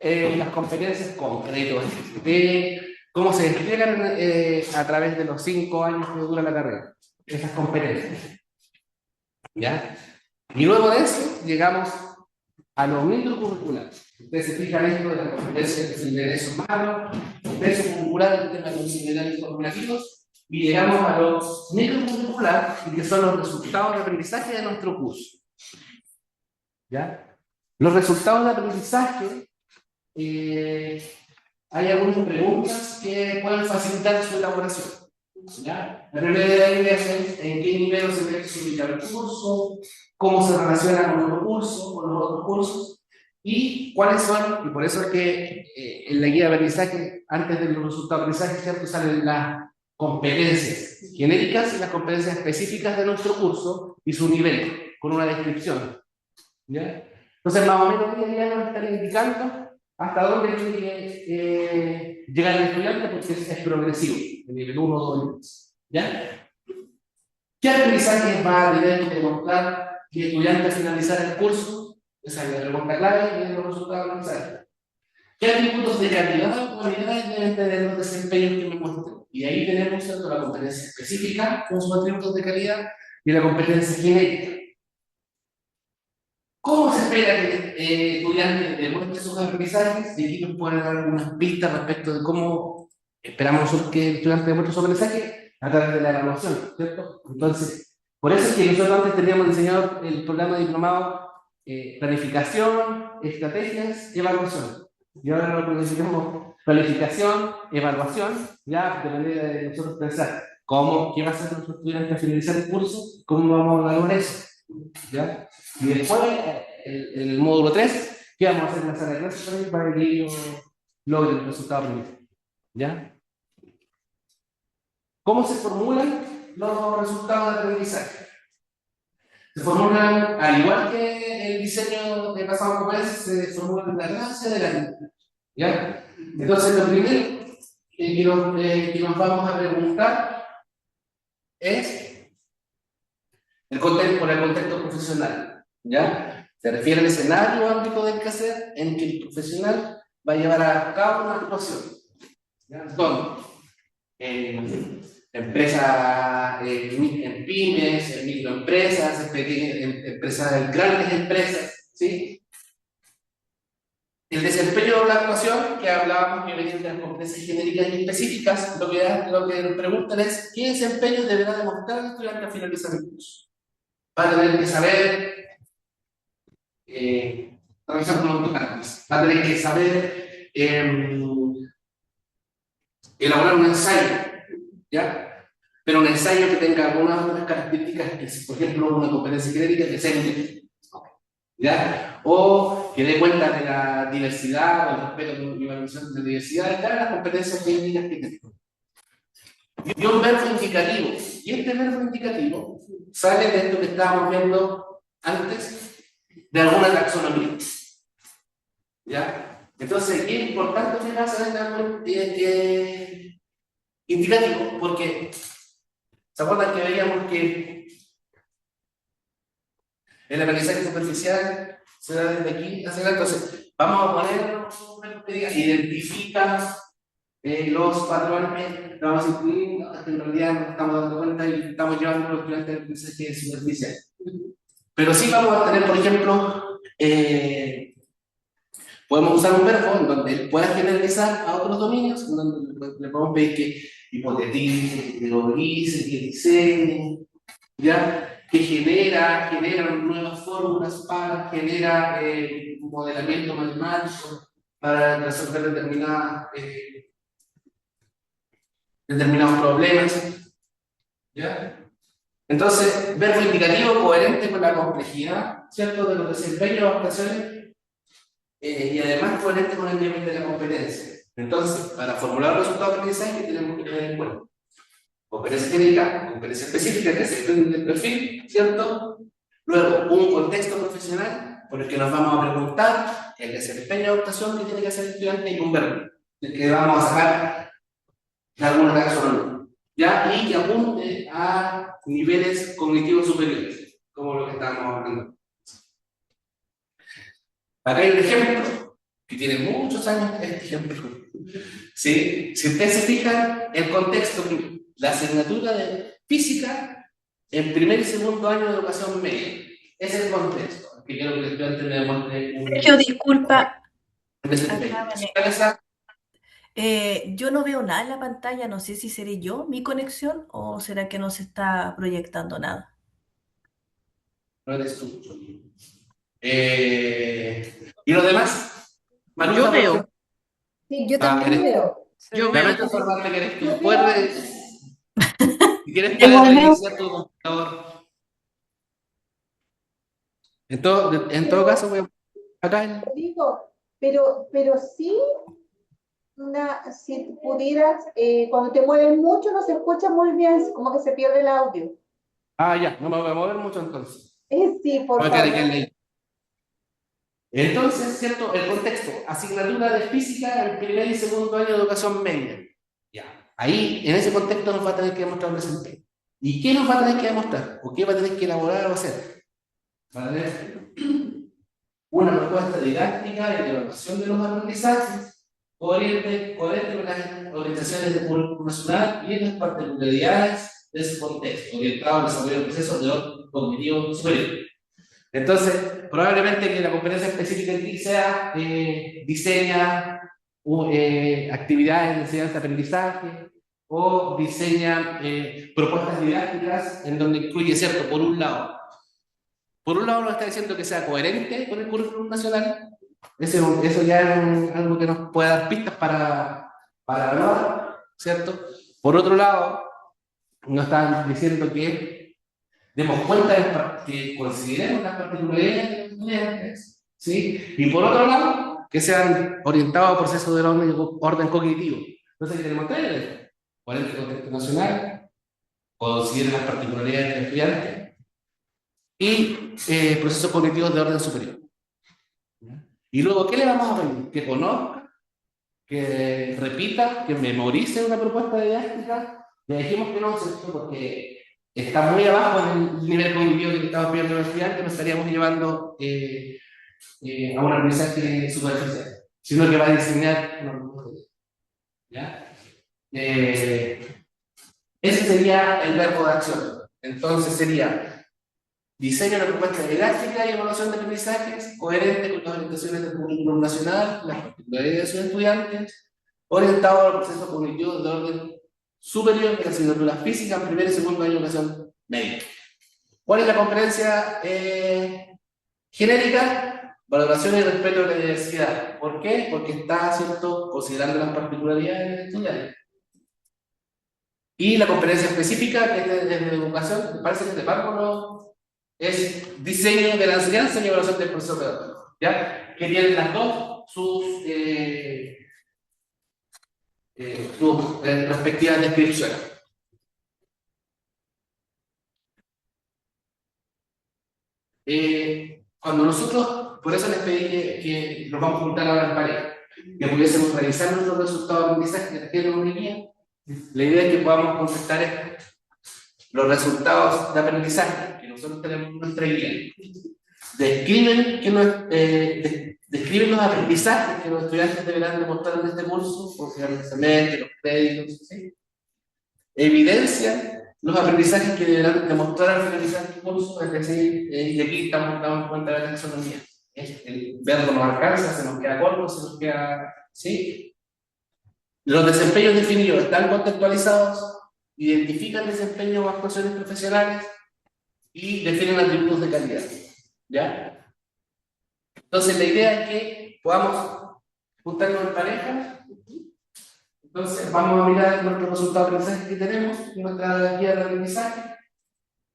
A: las competencias concretas, cómo se despliegan a través de los 5 años que dura la carrera, esas competencias. ¿Ya? Y luego de eso, llegamos a lo microcurricular. Ustedes se fijan esto de las competencias de ingreso humano, ingreso curricular, el tema de los itinerarios formativos, y llegamos a los microcurricular, y que son los resultados de aprendizaje de nuestro curso. ¿Ya? Los resultados de aprendizaje, hay algunas preguntas que pueden facilitar su elaboración. ¿Ya? La primera de ellas es en qué nivel se debe ubicar el curso, cómo se relaciona con otro curso, con los otros cursos, y cuáles son, y por eso es que en la guía de aprendizaje, antes de los resultados de aprendizaje, ¿cierto? Salen las competencias genéricas y las competencias específicas de nuestro curso y su nivel, con una descripción. ¿Ya? Entonces, más o menos, ya nos están indicando hasta dónde tiene que llegar el estudiante, porque es progresivo, de nivel 1, 2 y 3. ¿Ya? ¿Qué aprendizaje va a tener que demostrar que el estudiante al finalizar el curso? Esa es la pregunta clave de los resultados de aprendizaje. ¿Qué atributos de calidad o cualidades deben tener los desempeños que me muestren? Y ahí tenemos, ¿cierto?, la competencia específica con sus atributos de calidad y la competencia genérica. ¿Cómo se espera que estudiante demuestre sus aprendizajes y aquí nos pueden dar algunas pistas respecto de cómo esperamos nosotros que el estudiante demuestre su aprendizaje a través de la evaluación, ¿cierto? Entonces, por eso es que nosotros antes teníamos diseñado el programa de diplomado planificación, estrategias, evaluación. Y ahora lo necesitamos planificación, evaluación, ya de manera de nosotros pensar cómo, qué va a hacer nuestro estudiante al finalizar el curso, cómo vamos a evaluar eso, ¿ya? Y después, el módulo 3, ¿qué vamos a hacer en la sala de clases para que ellos logren el resultado primero? ¿Ya? ¿Cómo se formulan los resultados de aprendizaje? Se formulan, al igual que el diseño de pasado como es, se formulan en la clase de la línea, ¿ya? Entonces, lo primero que nos vamos a preguntar es el contexto profesional, ¿ya? Se refiere al escenario o ámbito del quehacer en que el profesional va a llevar a cabo una actuación, ¿ya? ¿Dónde? En empresas, en pymes, en microempresas, en pequeñas empresas, en grandes empresas, ¿sí? El desempeño de la actuación, que hablábamos que venía de las competencias genéricas y específicas, lo que nos preguntan es ¿qué desempeño deberá demostrar el estudiante al finalizar el curso? Va a tener que saber realizar unos autocálculos, va a tener que saber elaborar un ensayo, ¿ya? Pero un ensayo que tenga algunas otras características, por ejemplo, una competencia genérica que sea útil, ¿ya? O que dé cuenta de la diversidad o el respeto y valorización de la diversidad de todas las competencias técnicas que tenemos. Y un verbo indicativo. Y este verbo indicativo sale de esto que estábamos viendo antes, de alguna taxonomía. ¿Ya? Entonces, es importante que pasa en algo indicativo, porque ¿se acuerdan que veíamos que el aprendizaje superficial se da desde aquí hacia acá? Entonces, vamos a poner un que diga, identifica los patrones que vamos a incluir, que en realidad nos estamos dando cuenta y estamos llevando a los estudiantes al aprendizaje superficial. Pero sí vamos a tener, por ejemplo, podemos usar un verbo en donde él pueda generalizar a otros dominios, en donde le podemos pedir que hipotetice, que teorice, que diseñe, ¿ya? Que genera nuevas fórmulas genera modelamiento matemático para resolver determinados problemas, ¿ya? Entonces, verbo indicativo coherente con la complejidad, ¿cierto?, de los desempeños de adaptaciones y además coherente con el nivel de la competencia. Entonces, para formular los resultados de aprendizaje tenemos que tener en cuenta competencia genérica, competencia específica, que se depende del perfil, ¿cierto? Luego, un contexto profesional por el que nos vamos a preguntar el desempeño de adaptación que tiene que hacer el estudiante y un verbo, del que vamos a sacar de alguna taxonomía, ¿ya? Y que apunte a niveles cognitivos superiores, como lo que estábamos hablando. Acá hay un ejemplo que tiene muchos años, este ejemplo. ¿Sí? Si ustedes se fijan, el contexto, la asignatura de física en primer y segundo año de educación media, es el contexto que quiero que el estudiante me demuestre.
H: Sergio, disculpa.
A: Acá,
H: Yo no veo nada en la pantalla, no sé si seré yo, mi conexión, o será que no se está proyectando nada.
A: no eres tú. ¿Y los demás? Manu,
E: Yo veo.
B: Sí, yo también veo.
E: Yo
A: ¿Me
E: veo.
A: meto formar que querés tú? ¿Puedes? Si quieres,
B: Igual
A: puedes
B: veo.
A: reiniciar tu computador. En todo caso, voy a acá.
B: Digo, pero sí, si pudieras, cuando te mueves mucho no se escucha muy bien, como que se pierde el audio.
A: Ah, ya, no me voy a mover mucho entonces.
B: Sí, por
A: Voy a quedar aquí en
B: favor.
A: la isla. Entonces, ¿cierto? El contexto, asignatura de física en primer y segundo año de educación media. Ya. Ahí, en ese contexto, nos va a tener que demostrar un desempeño. ¿Y qué nos va a tener que demostrar? ¿O qué va a tener que elaborar o hacer? Va a tener una propuesta didáctica de evaluación de los aprendizajes, coherente con las orientaciones de público nacional y en las particularidades de ese contexto, orientado al desarrollo del proceso de orden cognitivo superior. Entonces, probablemente que la competencia específica en ti sea diseña actividades de enseñanza-aprendizaje o diseña propuestas didácticas en donde incluye, ¿cierto? Por un lado nos está diciendo que sea coherente con el currículum nacional. Eso ya es algo que nos puede dar pistas para evaluar, ¿cierto? Por otro lado, nos están diciendo que demos cuenta que consideremos las particularidades de los estudiantes, ¿sí? Y por otro lado, que sean orientados a procesos de orden cognitivo. Entonces, ¿qué tenemos que tener? Coherente con el contexto nacional, consideren las particularidades del estudiante y procesos cognitivos de orden superior. Y luego, ¿qué le vamos a pedir? Que conozca, que repita, que memorice una propuesta didáctica. Le dijimos que no, ¿cierto? Porque está muy abajo en el nivel cognitivo que estamos pidiendo a los estudiantes, nos estaríamos llevando a un aprendizaje superficial, sino que va a diseñar. ¿Ya? Ese sería el verbo de acción. Entonces sería diseño de una propuesta didáctica y evaluación de aprendizajes coherente con las orientaciones del currículum nacional, las particularidades de sus estudiantes, orientado al proceso cognitivo de orden superior de la asignatura física en primer y segundo año de educación media. ¿Cuál es la conferencia genérica? Valoración y respeto de la diversidad. ¿Por qué? Porque está, ¿cierto?, considerando las particularidades del estudiante. Y la conferencia específica, que es de educación, me parece que es de párrafo, es diseño de la enseñanza y evaluación del proceso pedagógico, ¿ya? Que tienen las dos sus respectivas descripciones. Cuando nosotros, por eso les pedí que nos vamos a juntar ahora en pareja, que pudiésemos revisar nuestros resultados de aprendizaje que tienen una guía. La idea es que podamos contestar los resultados de aprendizaje que nosotros tenemos en nuestra guía. Describen los aprendizajes que los estudiantes deberán demostrar en este curso, por el semestre, los créditos, ¿sí? Evidencia los aprendizajes que deberán demostrar al finalizar el curso, es decir, y aquí estamos dando cuenta de la taxonomía. El verbo nos alcanza, se nos queda corto, se nos queda, ¿sí? Los desempeños definidos están contextualizados, identifican desempeños o actuaciones profesionales y definen atributos de calidad, ¿ya? Entonces la idea es que podamos juntarnos en pareja. Entonces vamos a mirar nuestros resultados de aprendizaje que tenemos en nuestra guía de aprendizaje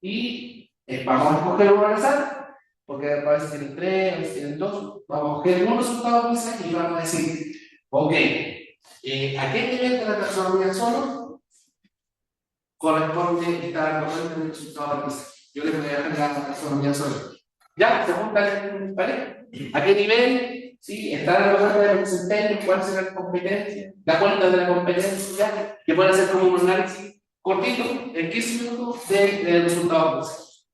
A: y vamos a escoger uno al azar, porque a veces tienen 3, a veces tienen 2. Vamos a escoger un resultado de aprendizaje y vamos a decir, ok, ¿a qué nivel de la taxonomía solo corresponde esta corriente del resultado de aprendizaje? Yo les voy a dejar la taxonomía solo. Ya, se juntan en pareja. ¿A qué nivel? Sí, está la propuesta de desempeño, cuál será la competencia, la cuenta de la competencia, que puede ser como un análisis cortito, en 15 minutos de resultados.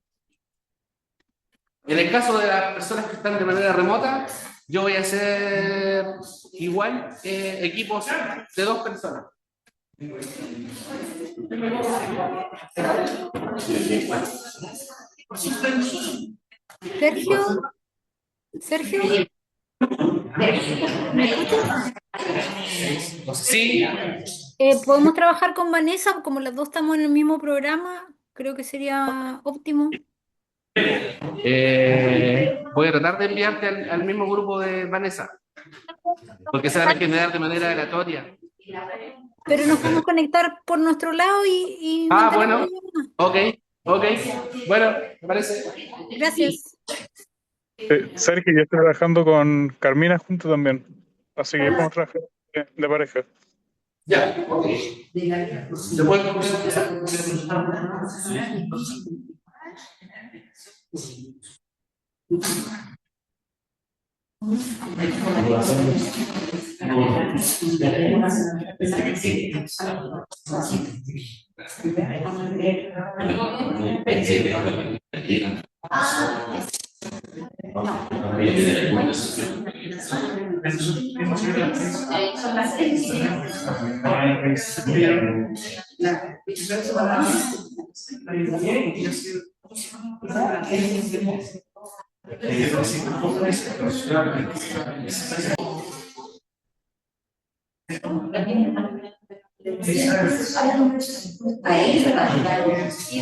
A: En el caso de las personas que están de manera remota, yo voy a hacer igual equipos de 2 personas.
I: Sergio, ¿me escuchas?
A: Sí.
I: ¿Podemos trabajar con Vanessa? Como las dos estamos en el mismo programa, creo que sería óptimo.
A: Voy a tratar de enviarte al mismo grupo de Vanessa, porque se van a generar de manera aleatoria.
I: Pero nos podemos conectar por nuestro lado y
A: bueno, ok, bueno, me parece.
I: Gracias.
J: Sergio, yo estoy trabajando con Carmina junto también, así que podemos trabajar de pareja.
A: Ya, ok. ¿Se puede empezar?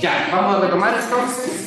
A: Ya, vamos a retomar entonces.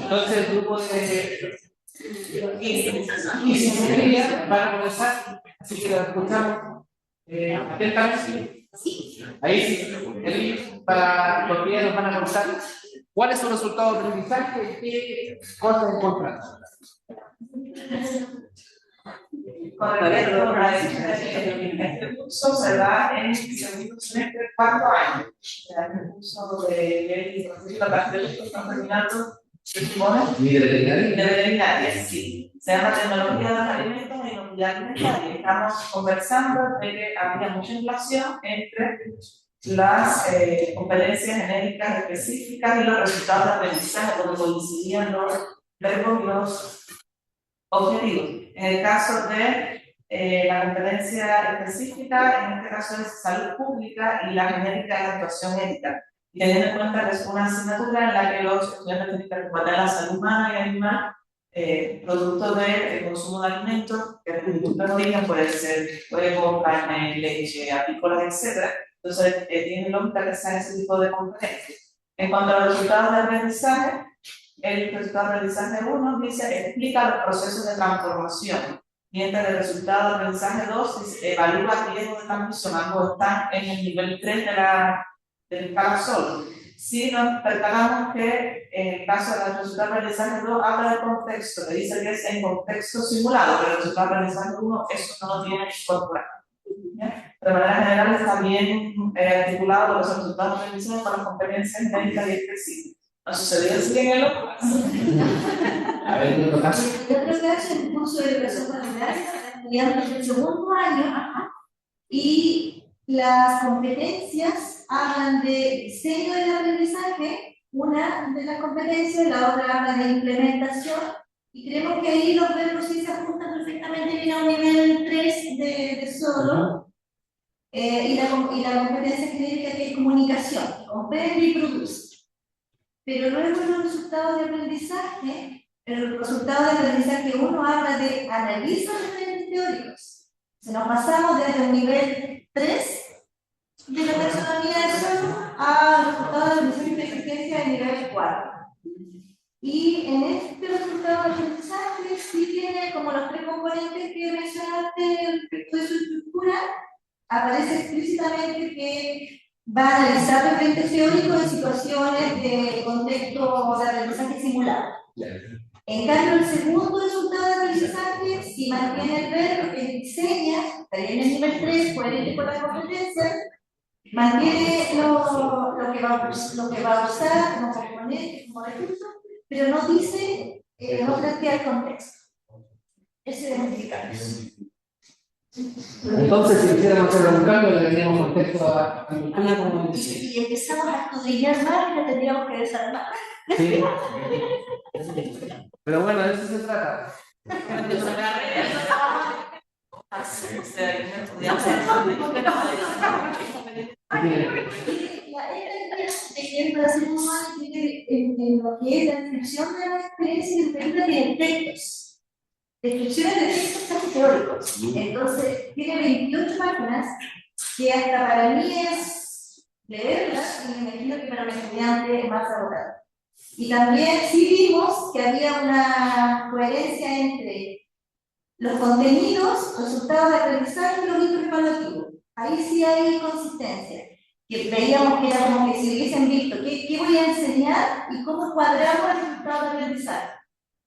A: Entonces el grupo de 15 van a comenzar, así que lo escuchamos atentamente. Ahí sí, el para los que nos van a contar cuáles son los resultados de aprendizaje y qué cosas encontraron.
D: Este curso se da en el segundo semestre del cuarto año. El curso de ley y proceso académico están terminando.
A: ¿Y de veterinaria?
D: De veterinaria, sí. Se llama Tecnología de los Alimentos e Inocuidad Alimentaria. Estamos conversando de que había mucha inflación entre las competencias genéricas específicas y los resultados de aprendizaje, donde coincidían los verbos y los objetivos. En el caso de la competencia específica, en este caso es salud pública, y la genérica es actuación ética. Y teniendo en cuenta que es una asignatura en la que los estudiantes tienen que responder la salud humana y animal, producto del consumo de alimentos, que el producto de origen puede ser huevo, carne, leche, apícolas, etc. Entonces, tiene lógica que sean ese tipo de competencias. En cuanto a los resultados de aprendizaje, el resultado de aprendizaje 1 dice explica los procesos de transformación, mientras el resultado de aprendizaje 2 dice evalúa riesgos de transmisión. Ambos están en el nivel 3 de la escala solo. Si nos percatamos que en el caso del resultado de aprendizaje 2 habla del contexto, que dice que es en contexto simulado, pero el resultado de aprendizaje 1 eso no lo tiene incorporado. De manera general está bien articulado los resultados de aprendizaje para las competencias médicas y específicas. ¿No sucedió así en el otro caso?
A: A ver, ¿en otro caso?
H: En otro caso, el curso de educación familiar está estudiando en el segundo año y las competencias hablan de diseño del aprendizaje, una de las competencias, la otra habla de implementación, y creemos que ahí los verbos sí se ajustan perfectamente bien a un nivel 3 de solo. Y la competencia genérica que es comunicación, comprende y produce. Pero luego los resultados de aprendizaje, el resultado de aprendizaje 1 habla de analiza referentes teóricos. Se nos pasamos desde un nivel 3 de la taxonomía de solo a resultados de aprendizaje de existencia de nivel 4. Y en este resultado de aprendizaje sí tiene como los 3 componentes que mencionaste respecto de su estructura. Aparece explícitamente que va a analizar referentes teóricos en situaciones de contexto de aprendizaje simulado. En cambio, el segundo resultado de aprendizaje, si mantiene el verbo que diseña, estaría en el nivel 3, coherente con la competencia, mantiene lo que va a usar como componente, como recurso, pero no dice, no plantea el contexto. Ese es modificable.
A: Entonces, si quisiéramos hacer un cambio, le daríamos contexto a la como
H: Y empezamos a escudriñar más y la tendríamos que desarmar.
A: sí. Pero bueno, de eso se trata.
H: En lo que es la descripción de la experiencia y experiencia tiene textos. Descripciones de textos casi teóricos. Entonces, tiene 28 páginas que hasta para mí es leerlas y me imagino que para un estudiante es más agotado. Y también sí vimos que había una coherencia entre los contenidos, resultados de aprendizaje y los hitos evaluativos. Ahí sí hay consistencia. Que veíamos que era como que si hubiesen visto qué voy a enseñar y cómo cuadramos el resultado de aprendizaje.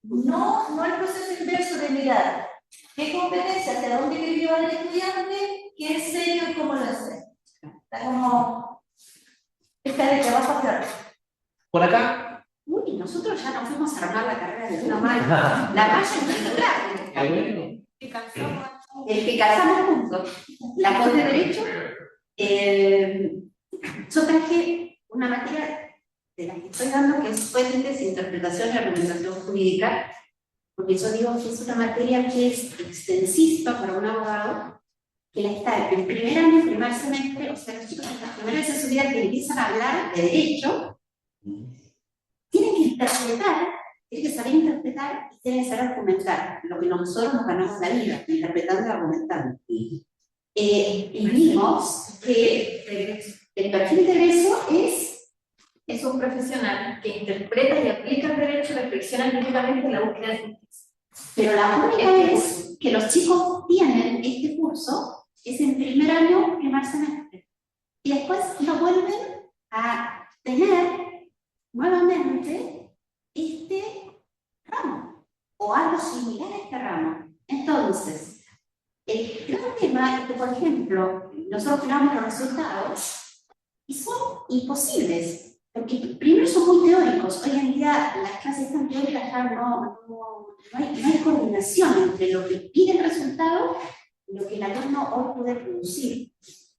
H: No el proceso inverso de mirar qué competencia, hacia dónde quiere llevar el estudiante, qué es serio y cómo lo enseña. Está como, está de trabajo hacia arriba.
A: ¿Por acá?
H: Uy, no.
K: nosotros ya nos fuimos a armar la carrera de una malla. La malla es el que calzamos juntos. La voz de derecho. Yo traje una materia de la que estoy dando, que es Fuentes, Interpretación y Argumentación Jurídica, porque yo digo que es una materia que es extensista para un abogado, que la está en primer año, primer semestre, o sea, los chicos en la primera vez en su vida que empiezan a hablar de derecho, tienen que interpretar, tienen que saber interpretar y tienen que saber argumentar, lo que nosotros nos ganamos la vida, interpretando y argumentando. Y vimos que el perfil de egreso es un profesional que interpreta y aplica el derecho, reflexiona críticamente en la búsqueda de justicia. Pero la única vez que los chicos tienen este curso es en primer año, primer semestre. Y después no vuelven a tener nuevamente este ramo o algo similar a este ramo. Entonces, el gran tema es que, por ejemplo, nosotros miramos los resultados y son imposibles. Porque primero son muy teóricos. Hoy en día las clases tan teóricas ya no hay coordinación entre lo que pide el resultado y lo que el alumno hoy puede producir.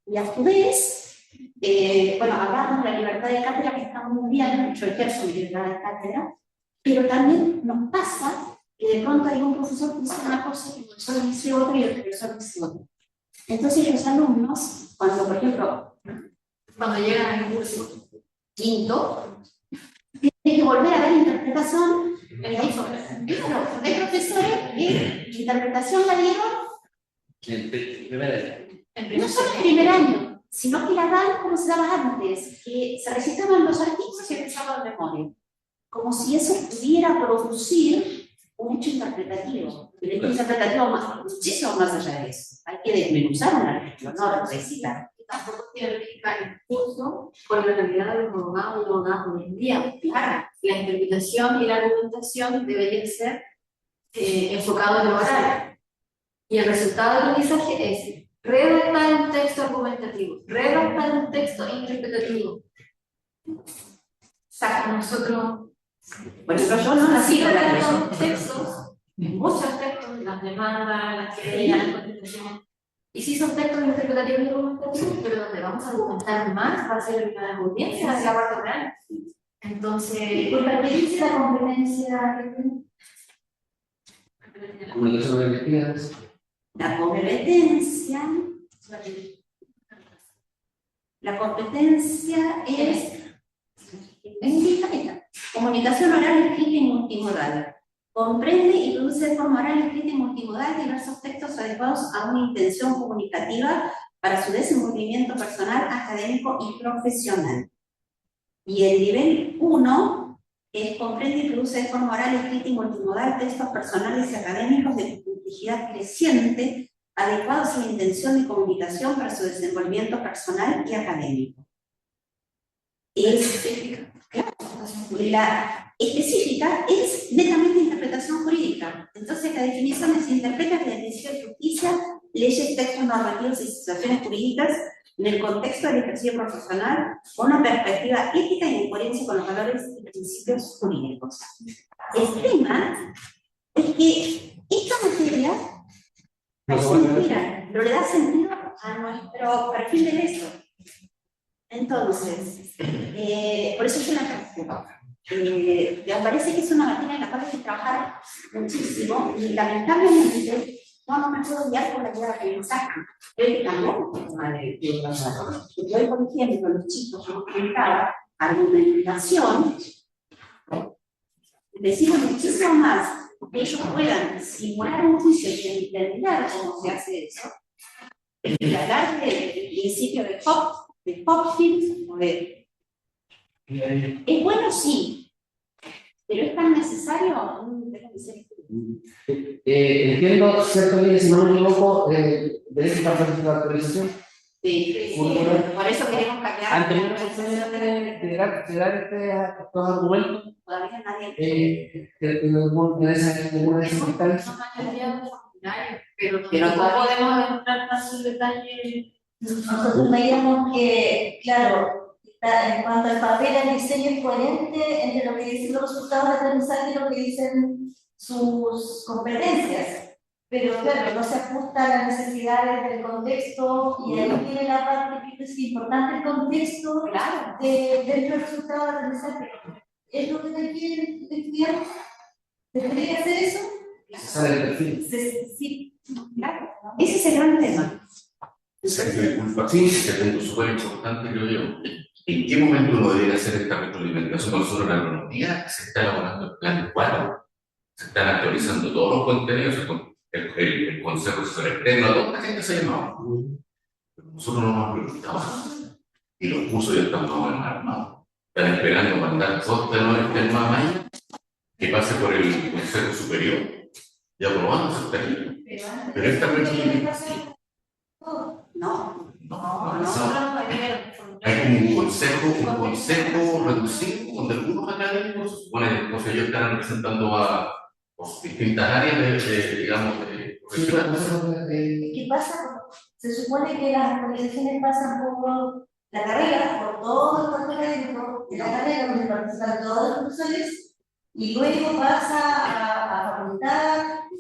K: Y a su vez, bueno, hablamos de la libertad de cátedra, que está muy bien, yo ejerzo mi libertad de cátedra, pero también nos pasa que de pronto hay un profesor que dice una cosa y el profesor dice otra y el profesor dice otra. Entonces los alumnos, cuando por ejemplo, cuando llegan al curso quinto, tiene que volver a dar interpretación. Claro, hay profesores que interpretación la dieron no solo en primer año, sino que la dan como se daba antes, que se recitaban los artículos y empezaban de memoria, como si eso pudiera producir un hecho interpretativo. El hecho interpretativo muchísimo más allá de eso. Hay que desmenuzar un artículo, no recitar.
H: Tampoco tiene que fijar el curso por la realidad de los abogados y los abogados hoy en día. Claro, la interpretación y la argumentación deberían ser enfocados en lo oral. Y el resultado del aprendizaje es redactar un texto argumentativo, redactar un texto interpretativo. Saca nosotros,
K: bueno, pero yo no nací con la
H: redactamos textos, muchos textos, las demandas, las querellas, las contestaciones. Y sí son textos interpretativos y argumentativos, pero donde vamos a argumentar más va a ser la audiencia, hacia la parte real. Entonces, disculpa, ¿qué dice la competencia?
A: Comunicación de identidades.
K: La competencia es comunicación oral, escrita y multimodal. Comprende y produce de forma oral, escrita y multimodal diversos textos adecuados a una intención comunicativa para su desenvolvimiento personal, académico y profesional. Y el nivel 1 es comprende y produce de forma oral, escrita y multimodal textos personales y académicos de complejidad creciente, adecuados a la intención de comunicación para su desenvolvimiento personal y académico. La específica es netamente interpretación jurídica. Entonces, la definición es: interpreta la definición de justicia, leyes, textos normativos y situaciones jurídicas en el contexto del ejercicio profesional con una perspectiva ética y en coherencia con los valores y principios jurídicos. El tema es que esta materia pero le da sentido a nuestro perfil de eso. Entonces, por eso yo la traje. Me parece que es una materia en la cual hay que trabajar muchísimo y lamentablemente no me puedo guiar por la idea de aprendizaje. Tampoco porque hoy, por ejemplo, los chicos que hemos comentado argumentación, decimos muchísimo más que ellos puedan simular un juicio y entender cómo se hace eso, y hablar del principio de Hopkins, es bueno, sí, pero es tan necesario.
A: Entiendo, cierto, que si no me equivoco, de esta actualización.
K: Sí, por eso queremos cambiar.
A: Anterior de dar estos argumentos.
K: Todavía nadie.
A: En alguna de esas instancias.
H: Pero no podemos entrar tanto en detalle.
K: Nosotros veíamos que, claro,
H: en cuanto al papel, el diseño es coherente entre lo que dicen los resultados de aprendizaje y lo que dicen sus competencias. Pero claro, no se ajusta a las necesidades del contexto y ahí viene la parte que es importante, el contexto dentro del resultado de aprendizaje. ¿Es lo que quieren estudiar? ¿Debería hacer eso?
A: Se sale el perfil.
H: Sí, claro.
K: Ese es el gran tema.
C: Sí, que tengo súper importante, creo yo. ¿En qué momento uno debería hacer esta retroalimentación? Nosotros en la agronomía se está elaborando el plan 4, se están actualizando todos los contenidos, el consejo asesor externo, toda la gente se ha llamado. Pero nosotros no nos hemos preguntado y los cursos ya están más o menos armados. Están esperando mandar todos los externos a Maya, que pase por el consejo superior y aprobándose el término. Pero esta retroalimentación.
K: No.
C: Hay como un consejo reducido donde algunos académicos, se supone que los ellos están representando a distintas áreas digamos, profesionales.
H: ¿Qué pasa? Se supone que las actualizaciones pasan por la carrera, por todo el cuerpo académico de la carrera, donde participan todos los profesores, y luego pasa a facultad.
K: O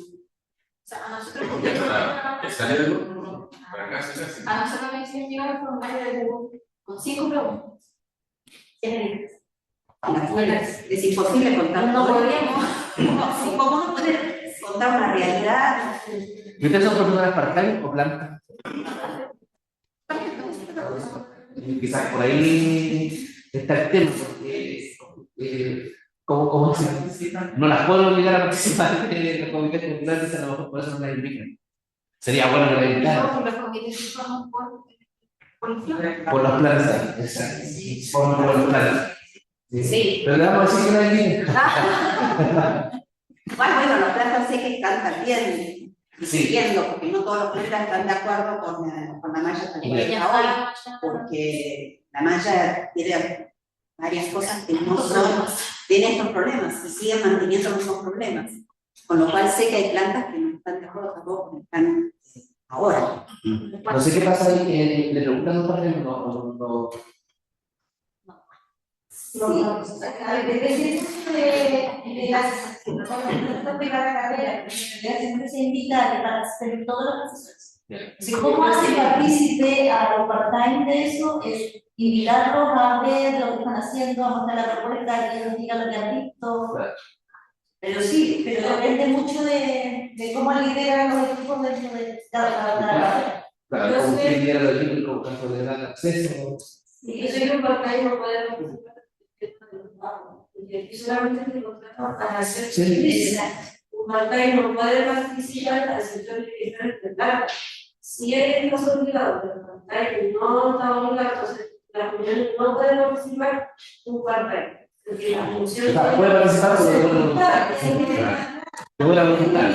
K: sea, a nosotros
C: Ya sale de grupo, para acá se hace.
K: a nosotros me hicieron llegar un formulario de Google con 5 preguntas. Es imposible contar.
H: No podríamos.
K: ¿Cómo no poder contar una realidad?
A: ¿Y ustedes son profesoras part-time o planta? Quizás por ahí está el tema, porque como no las puedo obligar a participar en los comités culturales, a lo mejor por eso no las invitan. Sería bueno que las invitaran.
K: Los comités forman
A: Por los planes, exacto. Por los planes.
K: Sí.
A: Pero le vamos a decir que las inviten.
K: Bueno, los platas sé que están también
A: Sí.
K: siguiendo, porque no todos los platas están de acuerdo con la malla tal cual está hoy, porque la malla tiene varias cosas que no son, tiene estos problemas y siguen manteniendo los mismos problemas. Con lo cual sé que hay plantas que no están de acuerdo tampoco, que están ahora.
A: No sé qué pasa ahí, le preguntan por ejemplo, no.
H: Sí, depende mucho de las no pegar la carrera, porque en realidad siempre se invita a que participen todos los profesores. Entonces, ¿cómo hace partícipe a los part-time de eso? Es invitarlos a ver lo que están haciendo, a mostrar la propuesta, que ellos digan lo que han visto. Pero sí, pero depende mucho de cómo lideran los equipos dentro de cada carrera.
A: Claro, como que lidera el equipo, como caso de dar acceso.
D: Sí, yo soy un part-time, no puedo participar. Y solamente te contratan para hacer un part-time no puede participar al sector de la. Si eres caso obligado, pero part-time no está obligado, entonces la comunidad no puede participar un part-time. Porque la función
A: Puede participar de buena voluntad. De buena voluntad.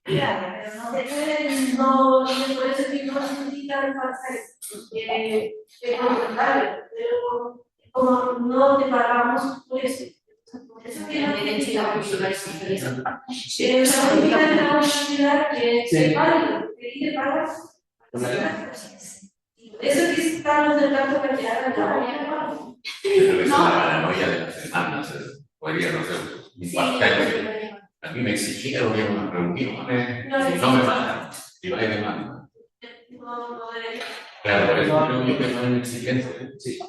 D: Claro, pero no se pueden, no, por eso que no se necesita el part-time. Es contratable, pero como no te pagamos por eso. Por eso que no necesitamos una universidad que se pague, que te pagas. Eso que estamos tratando de crear
C: Pero es una paranoia de las demandas, podría no ser mi parte. A mí me exigía lo que una reunión, no me mandan, si va y demanda. Claro, por eso creo yo que no es una exigencia. Sí.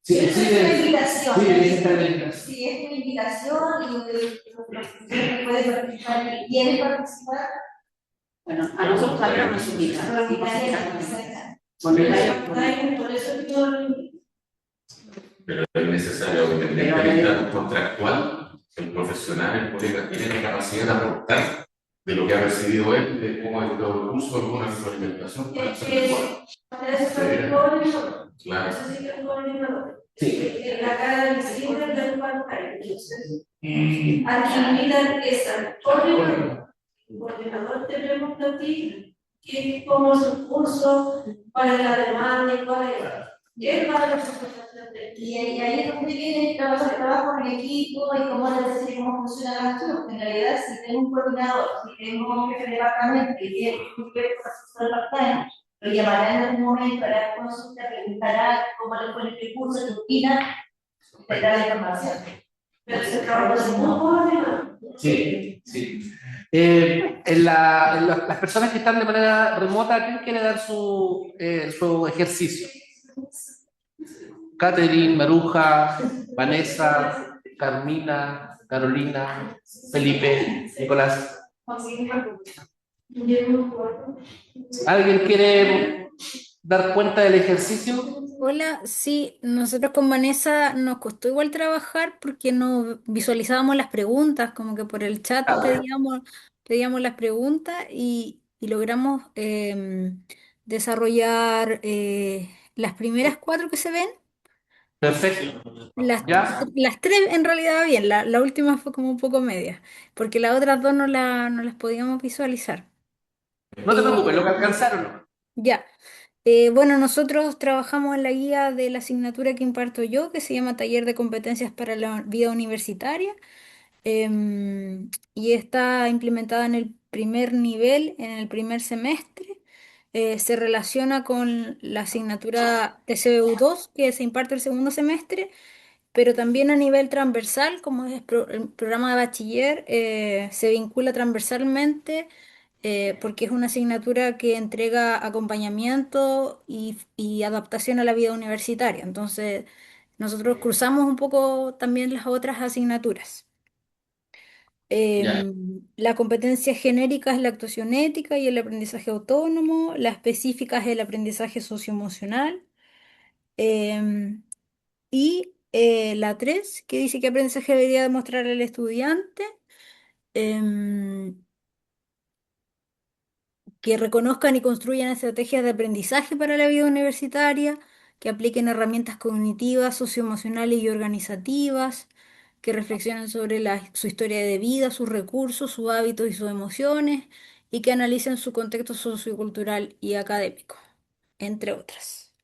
A: Sí,
H: Es una invitación.
A: Sí,
H: Sí, es una invitación y los profesores pueden participar y quieren participar.
K: Bueno, a nosotros también nos invitan.
D: Por eso yo.
C: Pero es necesario, independientemente del estatus contractual, el profesional, el colega, tiene la capacidad de aportar de lo que ha recibido él, de cómo ha estado el curso, alguna retroalimentación para hacer mejor. Claro.
D: La cara del ciber del pantalla. Entonces, admiran esa coordinador te pregunta a ti cómo es el curso, cuál es la demanda y cuál es. ¿Qué va a la presentación de ti?
H: Y ahí es donde viene el trabajo en equipo y cómo funciona la acción. Porque en realidad, si tengo un coordinador, si tengo un jefe de departamento y tiene un jefe de part-time, lo llamará en algún momento, hará consulta, preguntará cómo le fue el curso, qué opina, tendrá la información. Pero ese trabajo es muy bueno.
A: Sí, sí. Las personas que están de manera remota, ¿quién quiere dar su ejercicio? Catherine, Maruja, Vanessa, Carmina, Carolina, Felipe, Nicolás. ¿Alguien quiere dar cuenta del ejercicio?
I: Hola, sí, nosotros con Vanessa nos costó igual trabajar porque no visualizábamos las preguntas, como que por el chat pedíamos las preguntas y logramos desarrollar las primeras 4 que se ven.
A: Perfecto.
I: Las,
A: ¿Ya?
I: las 3 en realidad bien, la última fue como un poco media, porque las otras 2 no las podíamos visualizar.
A: No te preocupes, lo que alcanzaron, ¿no?
I: Ya. Bueno, nosotros trabajamos en la guía de la asignatura que imparto yo, que se llama Taller de Competencias para la Vida Universitaria, y está implementada en el primer nivel, en el primer semestre. Se relaciona con la asignatura TCBU2, que se imparte el segundo semestre, pero también a nivel transversal, como es el programa de bachiller, se vincula transversalmente porque es una asignatura que entrega acompañamiento y adaptación a la vida universitaria. Entonces, nosotros cruzamos un poco también las otras asignaturas.
A: Ya.
I: La competencia genérica es la actuación ética y el aprendizaje autónomo, la específica es el aprendizaje socioemocional. em, y la 3 que dice que aprendizaje debería demostrar el estudiante, em, que reconozcan y construyan estrategias de aprendizaje para la vida universitaria, que apliquen herramientas cognitivas, socioemocionales y organizativas, que reflexionen sobre su historia de vida, sus recursos, sus hábitos y sus emociones, y que analicen su contexto sociocultural y académico, entre otras.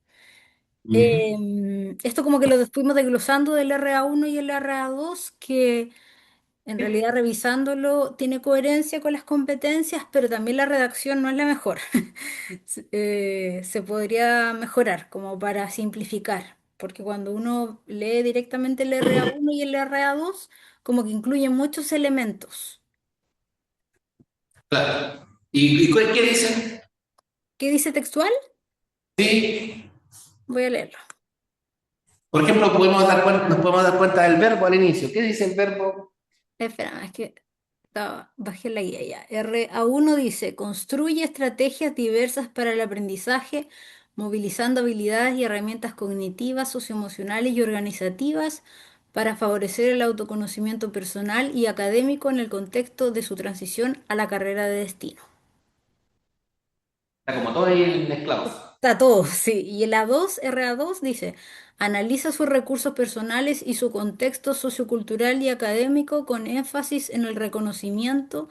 I: Esto como que lo fuimos desglosando del RA1 y el RA2, que en realidad revisándolo tiene coherencia con las competencias, pero también la redacción no es la mejor. Se podría mejorar como para simplificar, porque cuando uno lee directamente el RA1 y el RA2, como que incluyen muchos elementos.
A: Claro. ¿Y qué dicen?
I: ¿Qué dice textual?
A: Sí.
I: Voy a leerlo.
A: Por ejemplo, nos podemos dar cuenta del verbo al inicio. ¿Qué dice el verbo?
I: Espera, es que bajé la guía ya. RA1 dice, construye estrategias diversas para el aprendizaje, movilizando habilidades y herramientas cognitivas, socioemocionales y organizativas para favorecer el autoconocimiento personal y académico en el contexto de su transición a la carrera de destino.
A: Está como todo ahí mezclado.
I: Está todo, sí. Y el A2, RA2 dice, analiza sus recursos personales y su contexto sociocultural y académico con énfasis en el reconocimiento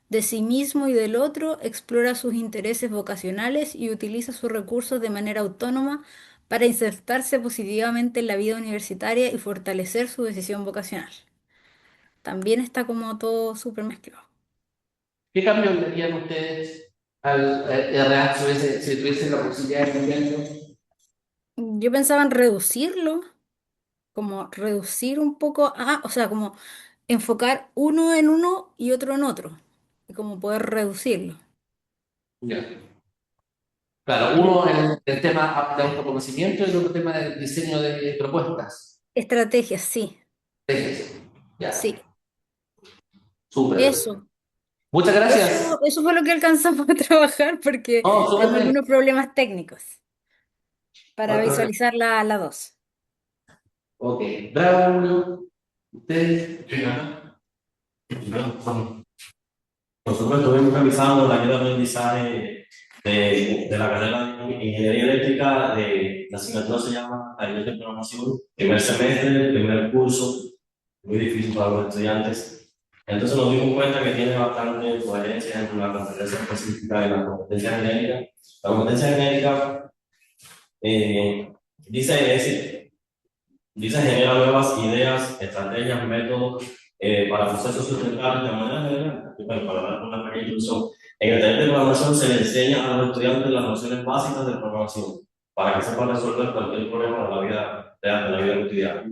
I: de sí mismo y del otro, explora sus intereses vocacionales y utiliza sus recursos de manera autónoma para insertarse positivamente en la vida universitaria y fortalecer su decisión vocacional. También está como todo súper mezclado.
A: ¿Qué cambios le harían ustedes al RH si tuviesen la posibilidad de cambiarlo?
I: Yo pensaba en reducirlo, como reducir un poco, o sea, como enfocar uno en uno y otro en otro, y como poder reducirlo.
A: Ya. Claro, uno en el tema de autoconocimiento y el otro tema de diseño de propuestas.
I: Estrategias, sí,
A: Ya,
I: sí,
A: súper.
I: eso.
A: Muchas gracias.
I: Eso fue lo que alcanzamos a trabajar porque
A: Oh, súper
I: tengo
A: bien.
I: algunos problemas técnicos para
A: No hay problema.
I: visualizar la 2.
A: Ok, bravo, Julio. Ustedes.
L: Nosotros estuvimos revisando la guía de aprendizaje de la carrera de Ingeniería Eléctrica, la asignatura se llama Taller de Programación, primer semestre, primer curso, muy difícil para los estudiantes. Entonces nos dimos cuenta que tiene bastante coherencia entre la competencia específica y la competencia genérica. La competencia genérica dice genera nuevas ideas, estrategias, métodos para procesos sustentables de manera general. Y bueno, para dar una pequeña introducción, En el taller de programación se le enseña a los estudiantes las nociones básicas de programación para que sepan resolver cualquier problema de la vida real, de la vida cotidiana.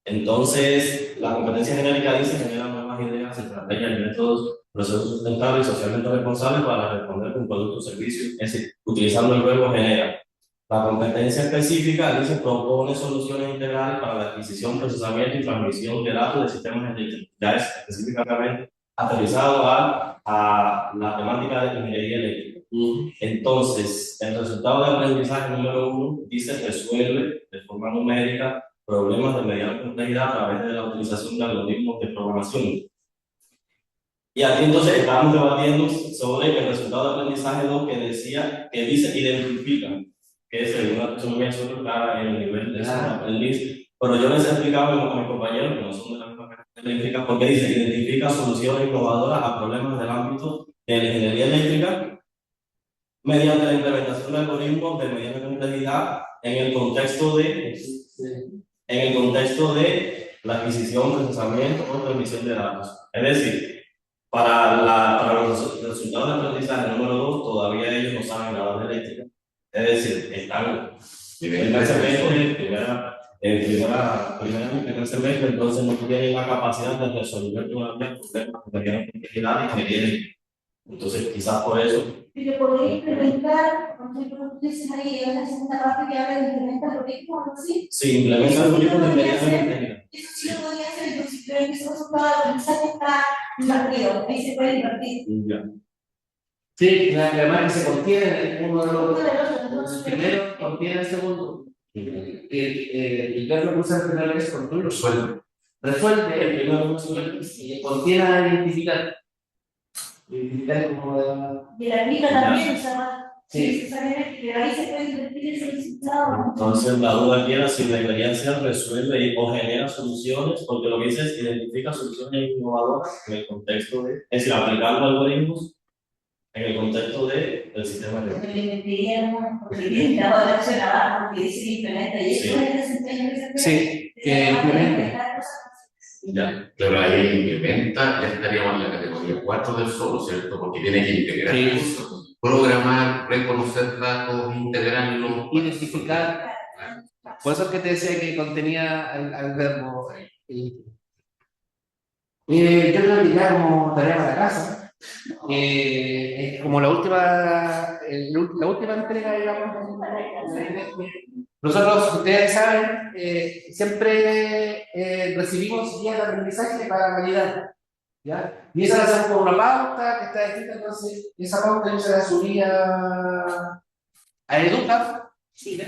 L: Entonces, la competencia genérica dice genera nuevas ideas, estrategias y métodos, procesos sustentables y socialmente responsables para responder con productos o servicios, es decir, utilizando el verbo genera. La competencia específica dice propone soluciones integrales para la adquisición, procesamiento y transmisión de datos de sistemas eléctricos. Ya es específicamente aterrizado a la temática de ingeniería eléctrica. Entonces, el resultado de aprendizaje número 1 dice resuelve de forma numérica problemas de mediana complejidad a través de la utilización de algoritmos de programación. Y aquí entonces estamos debatiendo sobre el resultado de aprendizaje 2 que decía, que dice identifica, que es una taxonomía súper clara en el nivel de aprendiz. Pero yo les he explicado a mis compañeros, que no son de la misma característica, porque dice identifica soluciones innovadoras a problemas del ámbito de la ingeniería eléctrica mediante la implementación de algoritmos de mediana complejidad en el contexto de la adquisición, procesamiento o transmisión de datos. Es decir, para los resultados de aprendizaje número 2, todavía ellos no saben nada de eléctrica. Es decir, están en el primer semestre, entonces no tienen la capacidad de resolver todavía problemas de mediana complejidad y ingeniería eléctrica. Entonces, quizás por eso.
H: Y le podría implementar, por ejemplo, tú dices ahí, en la segunda parte que habla de implementar algoritmos, ¿no? ¿Sí?
L: Sí, implementa algoritmos de mediana complejidad.
H: Eso sí lo podría hacer, pero si creo que ese resultado de aprendizaje está invertido, ahí se puede invertir.
L: Ya.
A: Sí, además que se contiene uno de los primeros, contiene el segundo. Y yo lo que usa el primero es construir, resuelve. Resuelve el primero y contiene a identificar. Identificar como de...
H: Y la aplica también, o sea,
A: sí.
H: Pero ahí se puede invertir ese resultado.
L: Entonces, la duda aquí era si deberían ser resuelve o genera soluciones, porque lo que dice es identifica soluciones innovadoras en el contexto de, es decir, aplicando algoritmos en el contexto del sistema eléctrico.
A: Sí, implementa.
C: Ya, pero ahí implementa, ya estaríamos en la categoría 4 del solo, ¿cierto? Porque tiene que integrar cosas, programar, reconocer datos, integrarlos,
A: identificar. Por eso es que te decía que contenía al verbo. Yo creo que ya como tarea para la casa. Como la última entrega, digamos, nosotros, ustedes saben, siempre recibimos guías de aprendizaje para validar, ¿ya? Y esa la hacemos con una pauta que está escrita, entonces esa pauta yo se la subía a Educa, sí,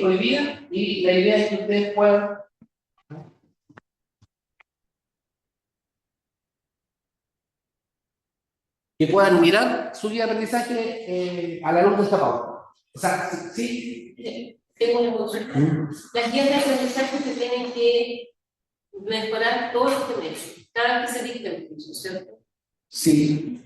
A: hoy día, y la idea es que ustedes puedan mirar su guía de aprendizaje a la luz de esta pauta. O sea, sí.
M: Tengo una consulta. Las guías de aprendizaje se tienen que mejorar todos los semestres, cada vez que se dicta el curso, ¿cierto?
A: Sí.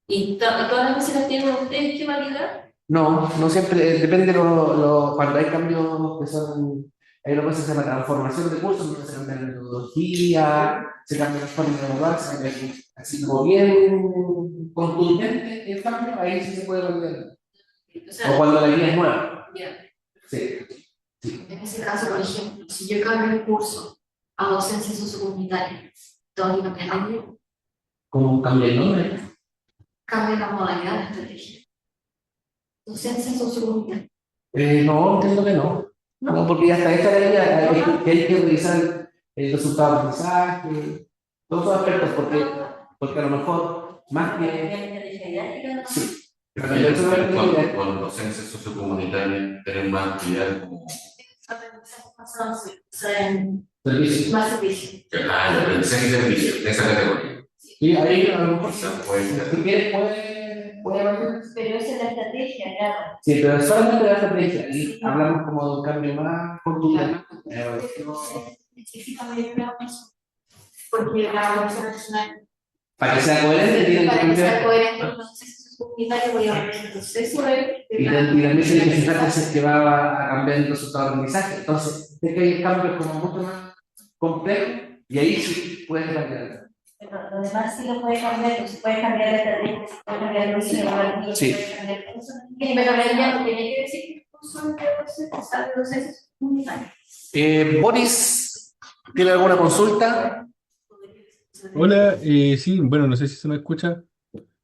M: ¿Y todas las veces las tienen ustedes que validar?
A: No siempre, depende cuando hay cambios que son, hay una cosa que se llama transformación de cursos, donde se cambia la metodología, se cambia la forma de evaluar, se cambia así como bien contundente el cambio, ahí sí se puede validar. O cuando la guía es nueva. Sí.
M: En ese caso, por ejemplo, si yo cambio el curso a docencia sociocomunitaria, ¿todavía no cambia?
A: ¿Cómo cambia el nombre?
M: Cambia la modalidad de estrategia. Docencia sociocomunitaria.
A: No, entiendo que no. No, porque ya está hecha la guía, que hay que revisar el resultado de aprendizaje, todos esos aspectos, porque a lo mejor más que... Sí.
C: Con docencia sociocomunitaria tenemos más actividades como
M: servicio. Más servicio.
C: El aprendizaje y servicio, de esa categoría.
A: Sí, ahí a lo mejor si quieres puede variar.
H: Pero esa es la estrategia, claro.
A: Sí, pero solamente de la estrategia. Y hablamos como de un cambio más contundente.
M: Porque la evaluación nacional.
A: Para que sea coherente, tienen que cambiar.
M: Para que sea coherente, entonces comunitario voy a ver el proceso
A: y también se necesita que va a cambiar el resultado de aprendizaje. Entonces, de que hay cambios como mucho más complejos y ahí sí puedes cambiar.
H: Pero lo demás sí lo puede cambiar, pues, se puede cambiar la estrategia, se puede cambiar el uso,
A: Sí.
H: se puede cambiar eso.
M: Pero ella no tiene que decir que son de procesos comunitarios.
A: Boris, ¿tiene alguna consulta?
F: Hola, sí, bueno, no sé si se me escucha.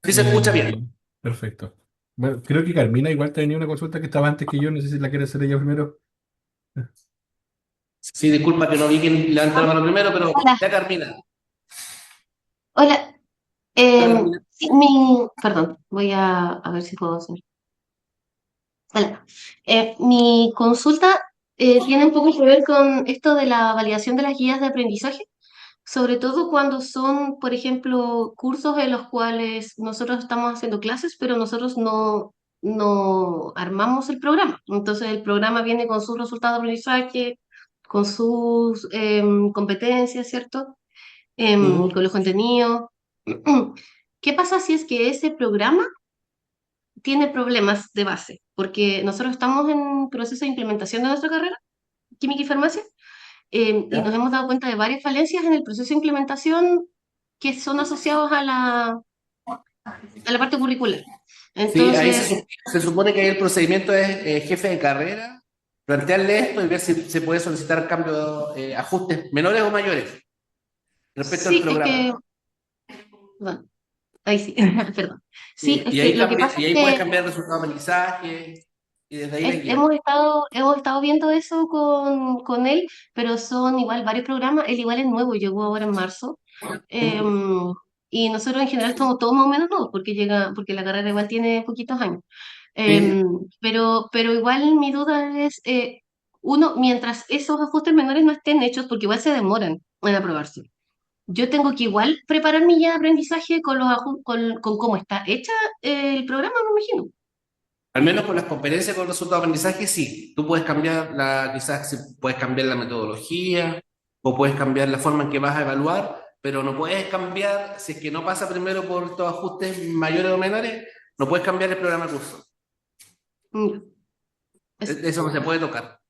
A: Sí, se escucha bien.
F: Perfecto. Bueno, creo que Carmina igual tenía una consulta que estaba antes que yo, no sé si la quiere hacer ella primero.
A: Sí, disculpa que no vi quién levantó la mano primero, pero
K: Hola.
A: ya Carmina.
K: Hola.
A: Carmina.
K: Sí, perdón, voy a ver si puedo hacer. Hola. Mi consulta tiene un poco que ver con esto de la validación de las guías de aprendizaje, sobre todo cuando son, por ejemplo, cursos en los cuales nosotros estamos haciendo clases, pero nosotros no armamos el programa. Entonces el programa viene con sus resultados de aprendizaje, con sus competencias, ¿cierto? Con los contenidos. ¿Qué pasa si es que ese programa tiene problemas de base? Porque nosotros estamos en proceso de implementación de nuestra carrera, Química y Farmacia, y nos hemos dado cuenta de varias falencias en el proceso de implementación que son asociados a la parte curricular.
A: Sí, ahí
K: Entonces,
A: se supone que ahí el procedimiento es jefe de carrera, plantearle esto y ver si se puede solicitar cambios, ajustes menores o mayores respecto al
K: sí, es que,
A: programa.
K: bueno, ahí sí, perdón. Sí, es
A: Y
K: que
A: ahí,
K: lo que pasa
A: y
K: es
A: ahí puedes
K: que
A: cambiar el resultado de aprendizaje y desde ahí la guía.
K: hemos estado viendo eso con él, pero son igual varios programas. Él igual es nuevo, llegó ahora en marzo. Y nosotros en general estamos todos más o menos nuevos, porque la carrera igual tiene poquitos años.
A: Sí.
K: Pero igual mi duda es, uno, mientras esos ajustes menores no estén hechos, porque igual se demoran en aprobarse, yo tengo que igual preparar mi guía de aprendizaje con cómo está hecha el programa, me imagino.
A: Al menos con las competencias con resultado de aprendizaje, sí. Tú puedes cambiar quizás puedes cambiar la metodología o puedes cambiar la forma en que vas a evaluar, pero no puedes cambiar, si es que no pasa primero por estos ajustes mayores o menores, no puedes cambiar el programa de curso.
K: Mm,
A: Eso no se puede tocar.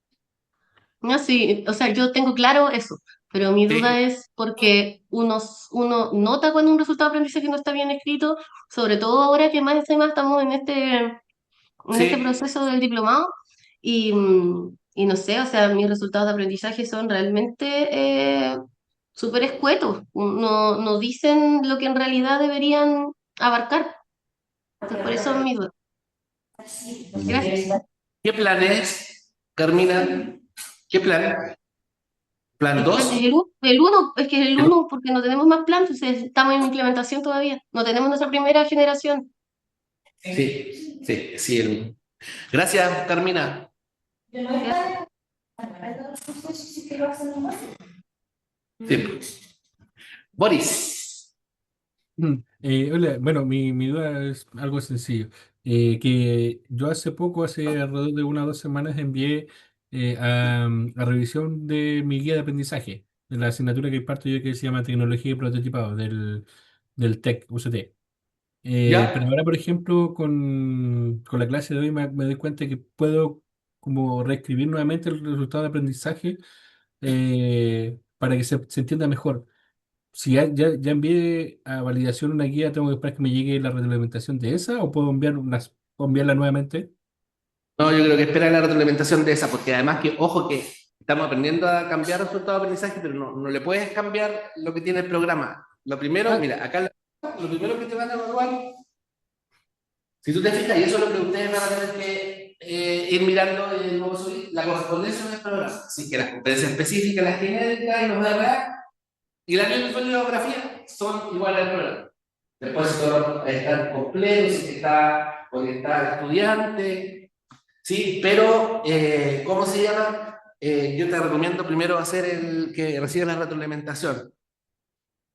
K: No, sí, o sea, yo tengo claro eso, pero mi duda
A: Sí,
K: es porque uno nota cuando un resultado de aprendizaje no está bien escrito, sobre todo ahora que más encima estamos en este
A: sí.
K: proceso del diplomado, y no sé, o sea, mis resultados de aprendizaje son realmente súper escuetos, no dicen lo que en realidad deberían abarcar. Entonces, por eso mi duda. Gracias.
A: ¿Qué plan es, Carmina? ¿Qué plan? ¿Plan
K: El plan es
A: 2?
K: el uno, es que es el uno porque no tenemos más plan, entonces estamos en implementación todavía, no tenemos nuestra primera generación.
A: Sí, sí, sí. Gracias, Carmina.
K: Gracias.
A: Sí. Boris.
F: Hola, bueno, mi duda es algo sencillo. Que yo hace poco, hace alrededor de 1 o 2 semanas, envié a revisión de mi guía de aprendizaje, de la asignatura que imparto yo que se llama Tecnología y Prototipado, del TEC, UCT. Pero
A: ¿Ya?
F: ahora, por ejemplo, con la clase de hoy me doy cuenta que puedo como reescribir nuevamente el resultado de aprendizaje para que se entienda mejor. Si ya envié a validación una guía, ¿tengo que esperar que me llegue la retroalimentación de esa o puedo o enviarla nuevamente?
A: No, yo creo que espera la retroalimentación de esa, porque además que, ojo que estamos aprendiendo a cambiar resultados de aprendizaje, pero no le puedes cambiar lo que tiene el programa. Lo primero,
F: Ah,
A: mira, acá lo primero que te van a evaluar, si tú te fijas, y eso es lo que ustedes van a tener que ir mirando en el nuevo subir, la correspondencia del programa. Así que las competencias específicas, las genéricas y los DRA y la bibliografía son iguales al programa. Después todo está completo, si está orientado al estudiante, sí, pero ¿cómo se llama? Yo te recomiendo primero hacer el que reciba la retroalimentación,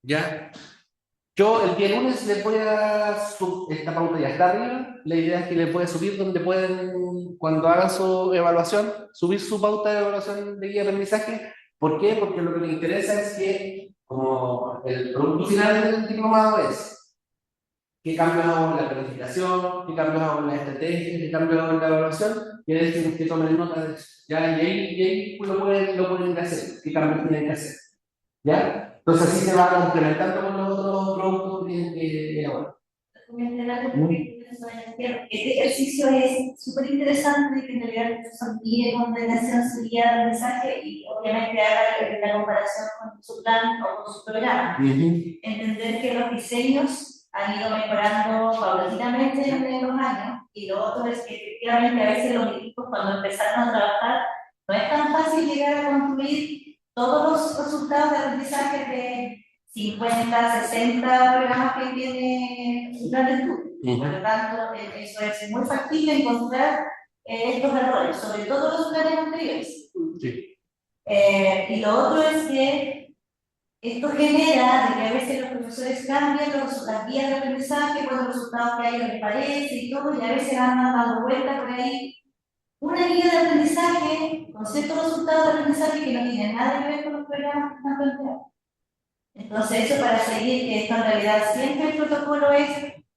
A: ¿ya? Yo el día lunes les voy esta pauta ya está arriba, la idea es que les voy a subir donde pueden, cuando hagan su evaluación, subir su pauta de evaluación de guía de aprendizaje. ¿Por qué? Porque lo que les interesa es que, como el producto final del diplomado es qué cambios hago en la planificación, qué cambios hago en la estrategia, qué cambios hago en la evaluación, y es que tomen nota de eso, ¿ya? Y ahí lo pueden hacer, qué cambios tienen que hacer, ¿ya? Entonces así se va complementando con los otros que tienen que elaborar.
H: Este ejercicio es súper interesante, que en realidad son guía con relación su guía de mensaje y obviamente haga la comparación con su plan o con su programa. Entender que los diseños han ido mejorando paulatinamente en los años y lo otro es que efectivamente a veces los equipos cuando empezaron a trabajar no es tan fácil llegar a construir todos los resultados de aprendizaje de 50, 60 programas que tiene un plan de estudio. Por lo tanto, eso es muy factible encontrar estos errores, sobre todo los planes anteriores. Y lo otro es que esto genera de que a veces los profesores cambian las guías de aprendizaje con los resultados que a ellos les parece y todo, y a veces van dando vuelta por ahí. Una guía de aprendizaje con ciertos resultados de aprendizaje que no tienen nada que ver con los programas que están planteados. Entonces, eso para seguir que esto en realidad siempre el protocolo es,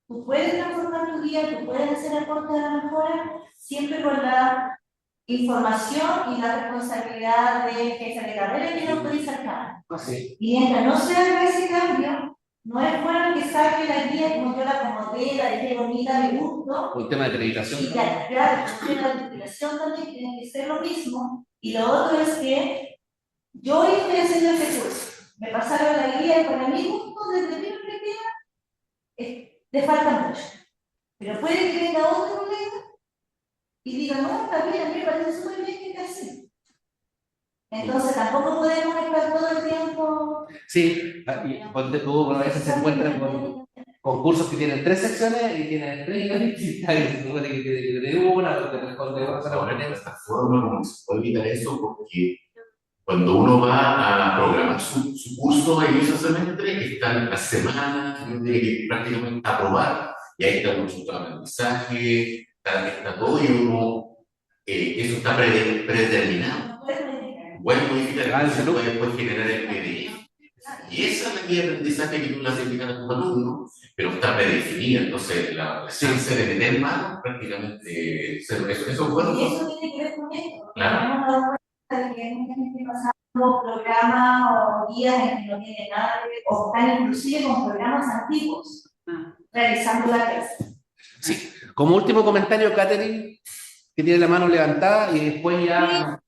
H: tú puedes transformar tu guía, tú puedes hacer aportes a la mejora, siempre con la información y la responsabilidad de jefe de carrera que no autoriza el cambio. Y mientras no se haga ese cambio, no es bueno que saque la guía como yo la acomodé, la dejé bonita, me gustó.
A: Un tema de acreditación.
H: Y claro, el tema de acreditación también tiene que ser lo mismo. Y lo otro es que yo hoy estoy haciendo este curso. Me pasaron la guía y para mí justo desde mi perspectiva le falta mucho. Pero puede que venga otro colega y diga, no, está bien, a mí me parece súper bien que hay que hacer. Entonces tampoco podemos estar todo el tiempo...
A: Sí, y ponte tú, a veces se encuentran con cursos que tienen 3 secciones y tienen 3 guiones distintas, y se supone que tiene una, o que responde a otra.
C: Ahora, en esta forma, ¿cómo se puede evitar eso? Porque cuando uno va a programar su curso a inicio de semestre, están las semanas que uno tiene que prácticamente aprobar, y ahí está el resultado de aprendizaje, está todo, y uno, eso está predeterminado. Puedes modificar, puedes después generar el PDF. Y esa es la guía de aprendizaje que tú las indicas a tus alumnos, pero está predefinida, entonces la chance de meter mano prácticamente, eso es bueno.
H: Y eso tiene que ver con esto.
C: Claro.
H: De que hay mucha gente pasando programas o guías en que no tienen nada que ver, o están inclusive con programas antiguos, realizando la clase.
A: Sí, como último comentario, Catherine, que tiene la mano levantada, y después ya,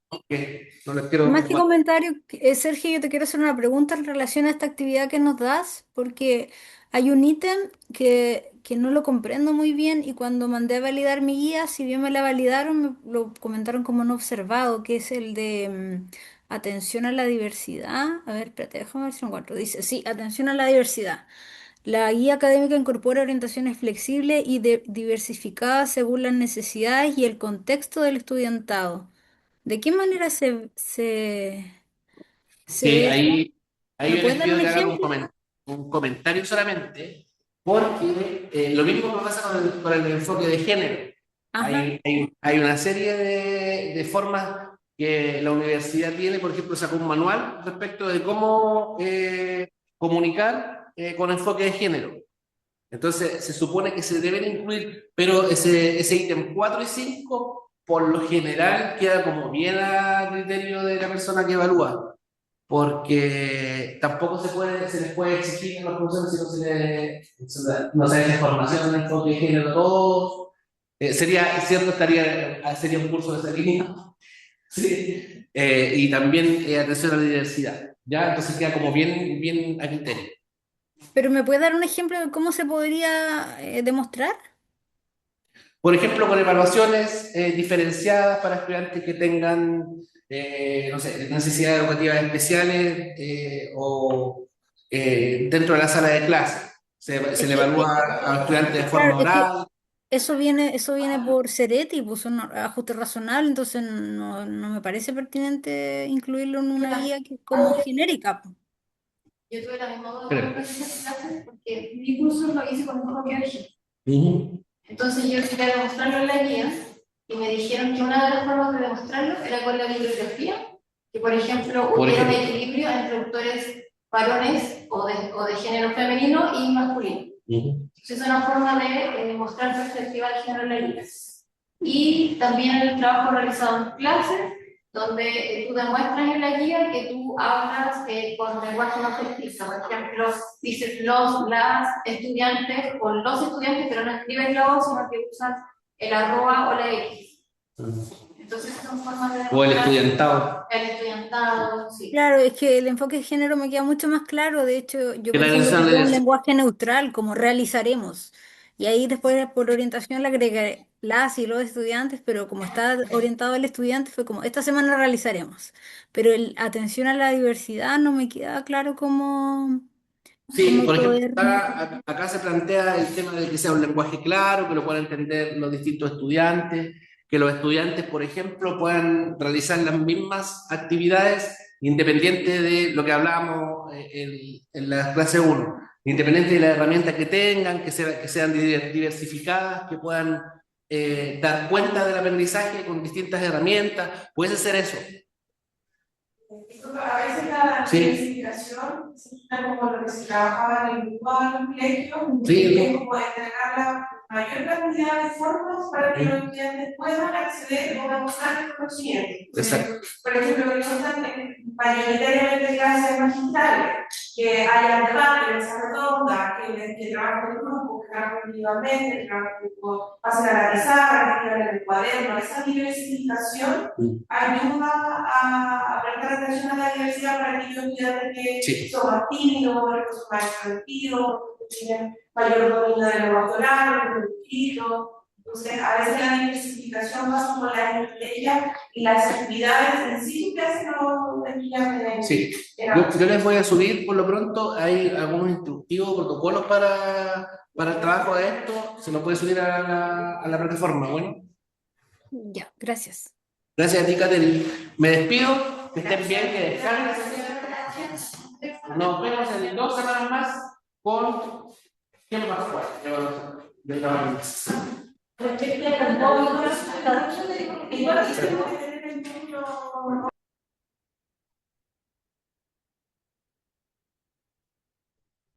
A: no les quiero...
I: Más que comentario, Sergio, yo te quiero hacer una pregunta en relación a esta actividad que nos das, porque hay un ítem que no lo comprendo muy bien y cuando mandé a validar mi guía, si bien me la validaron, me lo comentaron como no observado, que es el de atención a la diversidad. A ver, espérate, déjame ver si lo encuentro. Dice, sí, atención a la diversidad. La guía académica incorpora orientaciones flexibles y diversificadas según las necesidades y el contexto del estudiantado. ¿De qué manera se
A: Sí,
I: ve eso?
A: ahí
I: ¿Me
A: yo les
I: puedes dar
A: pido
I: un
A: que hagan
I: ejemplo?
A: un comentario solamente, porque lo mismo que pasa con el enfoque de género.
I: Ajá.
A: Hay una serie de formas que la universidad tiene, por ejemplo, sacó un manual respecto de cómo comunicar con enfoque de género. Entonces, se supone que se deben incluir, pero ese ítem 4 y 5, por lo general, queda como bien a criterio de la persona que evalúa, porque tampoco se les puede exigir a los profesores si no se hace formación en enfoque de género a todos. Sería un curso de esa línea. Sí. Y también atención a la diversidad, ¿ya? Entonces queda como bien a criterio.
I: Pero ¿me puede dar un ejemplo de cómo se podría demostrar?
A: Por ejemplo, con evaluaciones diferenciadas para estudiantes que tengan, no sé, necesidades educativas especiales o dentro de la sala de clase. Se le evalúa a los estudiantes de forma
I: Claro, es que
A: oral.
I: eso viene por Cereti, pues son ajustes razonables, entonces no me parece pertinente incluirlo en una guía que es como genérica, pues.
N: Yo tuve la misma duda
A: Pero-
N: con esas clases porque mi curso lo hice con enfoque de género. Entonces yo quería demostrarlo en la guía y me dijeron que una de las formas de demostrarlo era con la bibliografía, que por ejemplo hubiera un equilibrio entre autores varones o de género femenino y masculino. Entonces es una forma de mostrar perspectiva de género en la guía. Y también el trabajo realizado en clase donde tú demuestras en la guía que tú hablas con lenguaje no genérico. Por ejemplo, dices las estudiantes o los estudiantes, pero no escriben los, sino que usan el arroba o la X. Entonces son formas de demostrar.
A: O el estudiantado.
N: El estudiantado, sí.
I: Claro, es que el enfoque de género me queda mucho más claro. De hecho, yo
A: Que
I: por
A: la
I: ejemplo
A: organización
I: tengo un
A: es-
I: lenguaje neutral, como realizaremos. Y ahí después por orientación le agregué las y los estudiantes, pero como está orientado al estudiante, fue como, esta semana realizaremos. Pero el atención a la diversidad no me queda claro
A: Sí,
I: cómo
A: por ejemplo,
I: poder...
A: acá se plantea el tema de que sea un lenguaje claro, que lo puedan entender los distintos estudiantes, que los estudiantes, por ejemplo, puedan realizar las mismas actividades independiente de lo que hablábamos en la clase 1, independiente de las herramientas que tengan, que sean diversificadas, que puedan dar cuenta del aprendizaje con distintas herramientas. Puede ser eso.
D: A veces la
A: Sí.
D: investigación es como lo que se trabajaba en el grupo del colegio,
A: Sí.
D: es como entregar la mayor cantidad de formas para que los estudiantes puedan acceder a una el conocimiento.
A: Exacto.
D: Por ejemplo, que no sean mayoritariamente clases magistrales, que haya debate, mesa redonda, que trabajen en grupo, que trabajen individualmente, que trabajen en grupo, pasen a la pizarra, que escriban en el cuaderno. Esa diversificación ayuda a prestar atención a la diversidad para aquellos estudiantes que son más tímidos, que son más extrovertidos, que tienen mayor dominio del lenguaje oral, del escrito. Entonces, a veces la diversificación pasa por la estrategia y las actividades en sí que hacen los estudiantes.
A: Sí, yo les voy a subir por lo pronto, hay algunos instructivos, protocolos para el trabajo de esto, se lo puede subir a la plataforma, bueno.
I: Ya, gracias.
A: Gracias a ti, Catherine. Me despido, que estén bien, que descansen. Nos vemos en 2 semanas más con ¿qué más fue?
D: Respecto a los módulos, cada uno de